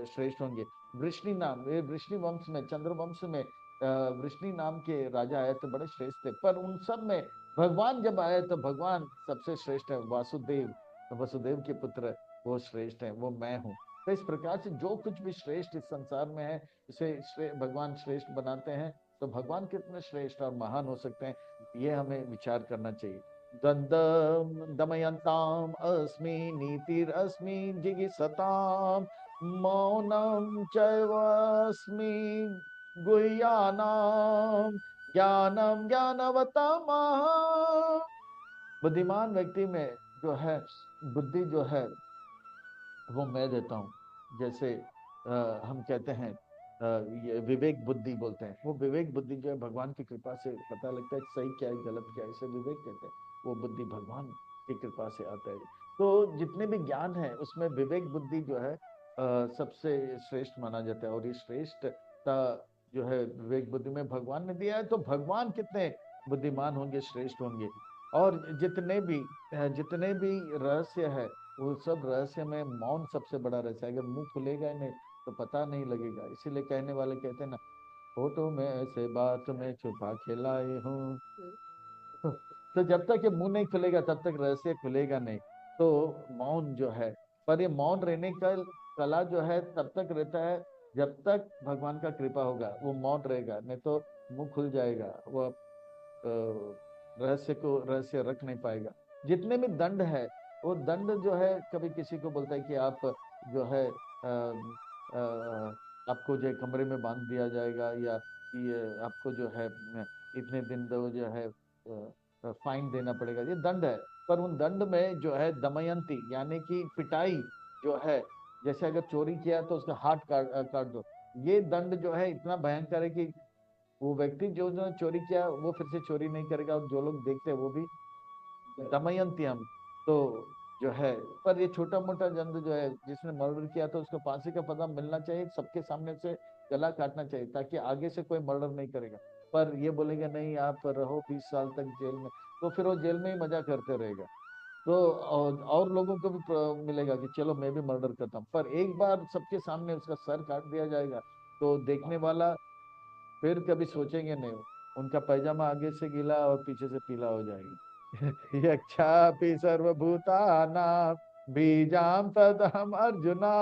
A: श्रेष्ठ होंगे। वृष्णि नाम, ये वृष्णि वंश में, चंद्र वंश में वृष्णि नाम के राजा आए तो बड़े श्रेष्ठ थे, पर उन सब में भगवान जब आए तो भगवान सबसे श्रेष्ठ है। वासुदेव, वसुदेव के पुत्र वो श्रेष्ठ है, वो मैं हूँ। तो इस प्रकार से जो कुछ भी श्रेष्ठ इस संसार में है, इसे भगवान श्रेष्ठ बनाते हैं। तो भगवान कितने श्रेष्ठ और महान हो सकते हैं, ये हमें विचार करना चाहिए। द्वंद्व दमयन्ताम् अस्मि नीतिरस्मि जिगीषताम् मौनं चैवास्मि गुह्यानां ज्ञानम ज्ञानवतमः। बुद्धिमान व्यक्ति में जो है बुद्धि जो है वो मैं देता हूँ। जैसे हम कहते हैं ये विवेक बुद्धि बोलते हैं, वो विवेक बुद्धि जो है भगवान की कृपा से पता लगता है सही क्या है गलत क्या है, इसे विवेक कहते हैं। वो बुद्धि भगवान की कृपा से आता है। तो जितने भी ज्ञान है उसमें विवेक बुद्धि जो है सबसे श्रेष्ठ माना जाता है, और ये श्रेष्ठता जो है विवेक बुद्धि में भगवान ने दिया है। तो भगवान कितने बुद्धिमान होंगे, श्रेष्ठ होंगे। और जितने भी रहस्य है, वो सब रहस्य में मौन सबसे बड़ा रहस्य है। अगर मुंह खुलेगा ही नहीं तो पता नहीं लगेगा। इसीलिए कहने वाले कहते हैं ना, फोटो में ऐसे बात में छुपा के लाए हूँ। तो जब तक ये मुंह नहीं खुलेगा तब तक रहस्य खुलेगा नहीं। तो मौन जो है, पर ये मौन रहने का कला जो है तब तक रहता है जब तक भगवान का कृपा होगा, वो मौन रहेगा, नहीं तो मुंह खुल जाएगा, वो रहस्य को रहस्य रख नहीं पाएगा। जितने भी दंड है, वो दंड जो है कभी किसी को बोलता है कि आप जो है आपको जो है कमरे में बांध दिया जाएगा, या ये आपको जो है इतने दिन दो जो है फाइन देना पड़ेगा, ये दंड है। पर उन दंड में जो है दमयंती यानी कि पिटाई जो है, जैसे अगर चोरी किया तो उसका हाथ काट दो, ये दंड जो है इतना भयंकर है कि वो व्यक्ति जो चोरी किया वो फिर से चोरी नहीं करेगा, और जो लोग देखते हैं वो भी दमयंती हम तो जो है। पर ये छोटा मोटा जंद जो है, जिसने मर्डर किया तो उसको फांसी का पदम मिलना चाहिए, सबके सामने से गला काटना चाहिए, ताकि आगे से कोई मर्डर नहीं करेगा। पर ये बोलेगा नहीं आप रहो 20 साल तक जेल में, तो फिर वो जेल में ही मजा करते रहेगा। तो और लोगों को भी मिलेगा कि चलो मैं भी मर्डर करता हूँ, पर एक बार सबके सामने उसका सर काट दिया जाएगा तो देखने वाला फिर कभी सोचेंगे नहीं। उनका पैजामा आगे से गीला और पीछे से पीला हो जाएगी। यक्षापि सर्वभूतानां बीजाम तदहम अर्जुना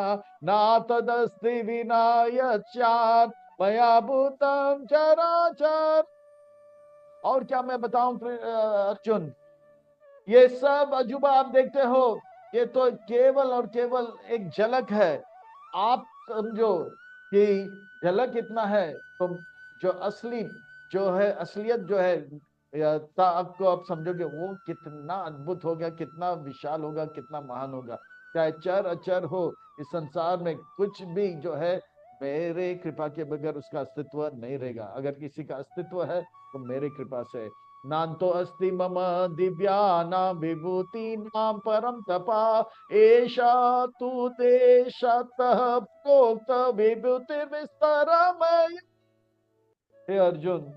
A: ना तदस्ति विना यच्चात् मया भूतं चराचर। और क्या मैं बताऊं अर्जुन, ये सब अजूबा आप देखते हो, ये तो केवल और केवल एक झलक है। आप समझो कि झलक इतना है, तो जो असली जो है असलियत जो है या आपको आप समझोगे वो कितना अद्भुत होगा, कितना विशाल होगा, कितना महान होगा। चाहे चर अचर हो इस संसार में, कुछ भी जो है मेरे कृपा के बगैर उसका अस्तित्व नहीं रहेगा। अगर किसी का अस्तित्व है तो मेरे कृपा से। नान्तो अस्ति मम दिव्या नाम विभूति नाम परम तपा एषा तु देशतः प्रोक्त विभूति विस्तरमय। हे अर्जुन,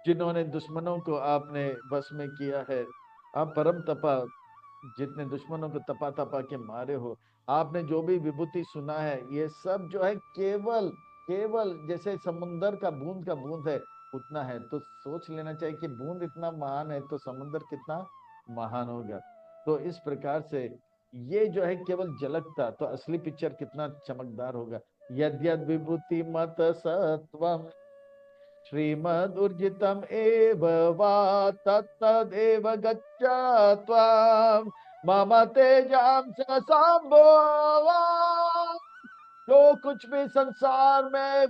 A: जिन्होंने दुश्मनों को आपने बस में किया है, आप परम तपा, जितने दुश्मनों को तपा तपा के मारे हो, आपने जो भी विभूति सुना है, ये सब जो है केवल केवल जैसे समुंदर का बूंद है उतना है। तो सोच लेना चाहिए कि बूंद इतना महान है तो समुंदर कितना महान होगा। तो इस प्रकार से ये जो है केवल झलकता, तो असली पिक्चर कितना चमकदार होगा। यद यद विभूति मत सत्वम श्रीमदुर्जितम एव वा तत्तदेव गच्छत्वम् मम तेजांश संभवा। जो कुछ भी संसार में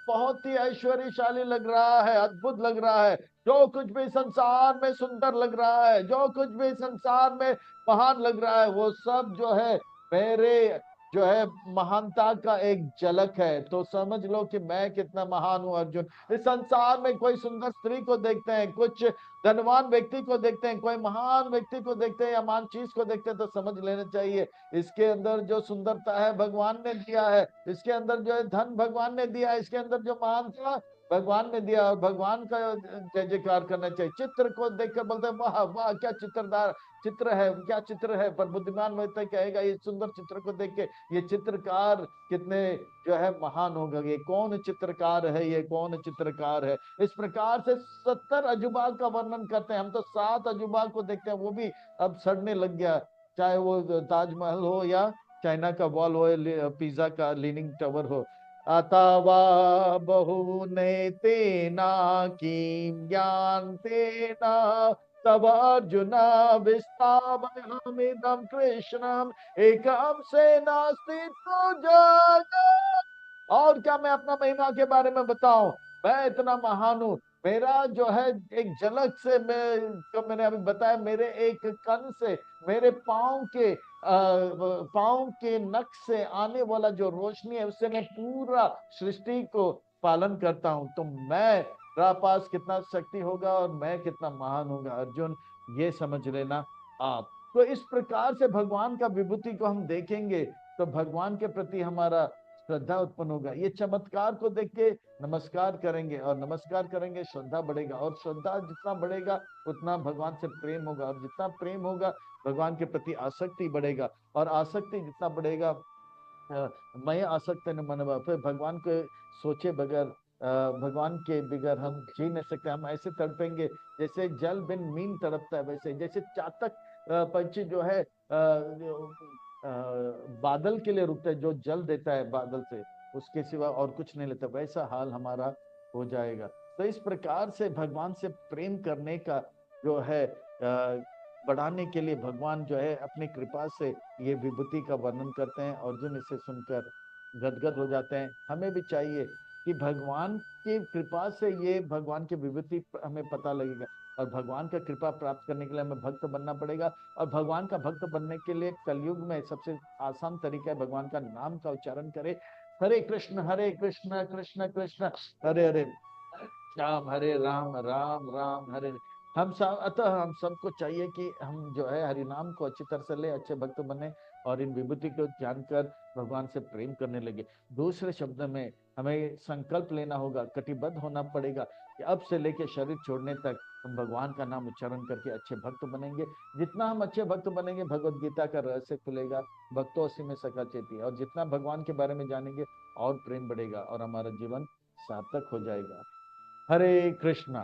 A: बहुत ही ऐश्वर्यशाली लग रहा है, अद्भुत लग रहा है, जो कुछ भी संसार में सुंदर लग रहा है, जो कुछ भी संसार में महान लग रहा है, वो सब जो है मेरे जो है महानता का एक झलक है। तो समझ लो कि मैं कितना महान हूं अर्जुन। इस संसार में कोई सुंदर स्त्री को देखते हैं, कुछ धनवान व्यक्ति को देखते हैं, कोई महान व्यक्ति को देखते हैं या महान चीज को देखते हैं, तो समझ लेना चाहिए इसके अंदर जो सुंदरता है भगवान ने दिया है, इसके अंदर जो है धन भगवान ने दिया है, इसके अंदर जो महान था भगवान ने दिया। और भगवान का जय जयकार करना चाहिए। चित्र को देखकर बोलते हैं वाह वाह क्या चित्रदार चित्र है, क्या चित्र है। पर बुद्धिमान व्यक्ति कहेगा ये सुंदर चित्र को देख के ये चित्रकार कितने जो है महान होगा, ये कौन चित्रकार है, ये कौन चित्रकार है। इस प्रकार से 70 अजूबा का वर्णन करते हैं। हम तो 7 अजूबा को देखते हैं, वो भी अब सड़ने लग गया। चाहे वो ताजमहल हो या चाइना का वॉल हो, पिज्जा का लीनिंग टावर हो। अथवा बहुने तेना किं ज्ञान तेना तब अर्जुन विस्थापयामिदं कृष्णम एकम से नास्ति तो जग। और क्या मैं अपना महिमा के बारे में बताऊं, मैं इतना महान हूं। मेरा जो है एक झलक से, मैं जो मैंने अभी बताया, मेरे एक कण से, मेरे पांव के नख से आने वाला जो रोशनी है उससे मैं पूरा सृष्टि को पालन करता हूं। तो मैं पास कितना शक्ति होगा और मैं कितना महान होगा अर्जुन, ये समझ लेना आप। तो इस प्रकार से भगवान का विभूति को हम देखेंगे तो भगवान के प्रति हमारा श्रद्धा उत्पन्न होगा। ये चमत्कार को देख के नमस्कार करेंगे और नमस्कार करेंगे श्रद्धा बढ़ेगा, और श्रद्धा जितना बढ़ेगा उतना भगवान से प्रेम होगा, और जितना प्रेम होगा भगवान के प्रति आसक्ति बढ़ेगा, और आसक्ति जितना बढ़ेगा मैं आसक्त न मनवा। फिर भगवान को सोचे बगैर, भगवान के बगैर हम जी नहीं सकते। हम ऐसे तड़पेंगे जैसे जल बिन मीन तड़पता है, वैसे जैसे चातक पंछी जो है बादल के लिए रुकता है, जो जल देता है बादल से उसके सिवा और कुछ नहीं लेता, वैसा हाल हमारा हो जाएगा। तो इस प्रकार से भगवान से प्रेम करने का जो है बढ़ाने के लिए भगवान जो है अपनी कृपा से ये विभूति का वर्णन करते हैं। अर्जुन इसे सुनकर गदगद हो जाते हैं। हमें भी चाहिए कि भगवान की कृपा से ये भगवान की विभूति हमें पता लगेगा, और भगवान का कृपा प्राप्त करने के लिए हमें भक्त बनना पड़ेगा। और भगवान का भक्त बनने के लिए कलयुग में सबसे आसान तरीका है भगवान का नाम का उच्चारण करे। हरे कृष्ण कृष्ण कृष्ण हरे हरे राम, हरे राम राम राम हरे। हम सब अतः हम सबको चाहिए कि हम जो है हरि नाम को अच्छी तरह से ले, अच्छे भक्त बने और इन विभूति को जानकर भगवान से प्रेम करने लगे। दूसरे शब्द में हमें संकल्प लेना होगा, कटिबद्ध होना पड़ेगा कि अब से लेकर शरीर छोड़ने तक हम भगवान का नाम उच्चारण करके अच्छे भक्त बनेंगे। जितना हम अच्छे भक्त बनेंगे भगवत गीता का रहस्य खुलेगा, भक्तों असी में सका चेती, और जितना भगवान के बारे में जानेंगे और प्रेम बढ़ेगा और हमारा जीवन सार्थक हो जाएगा। हरे कृष्णा।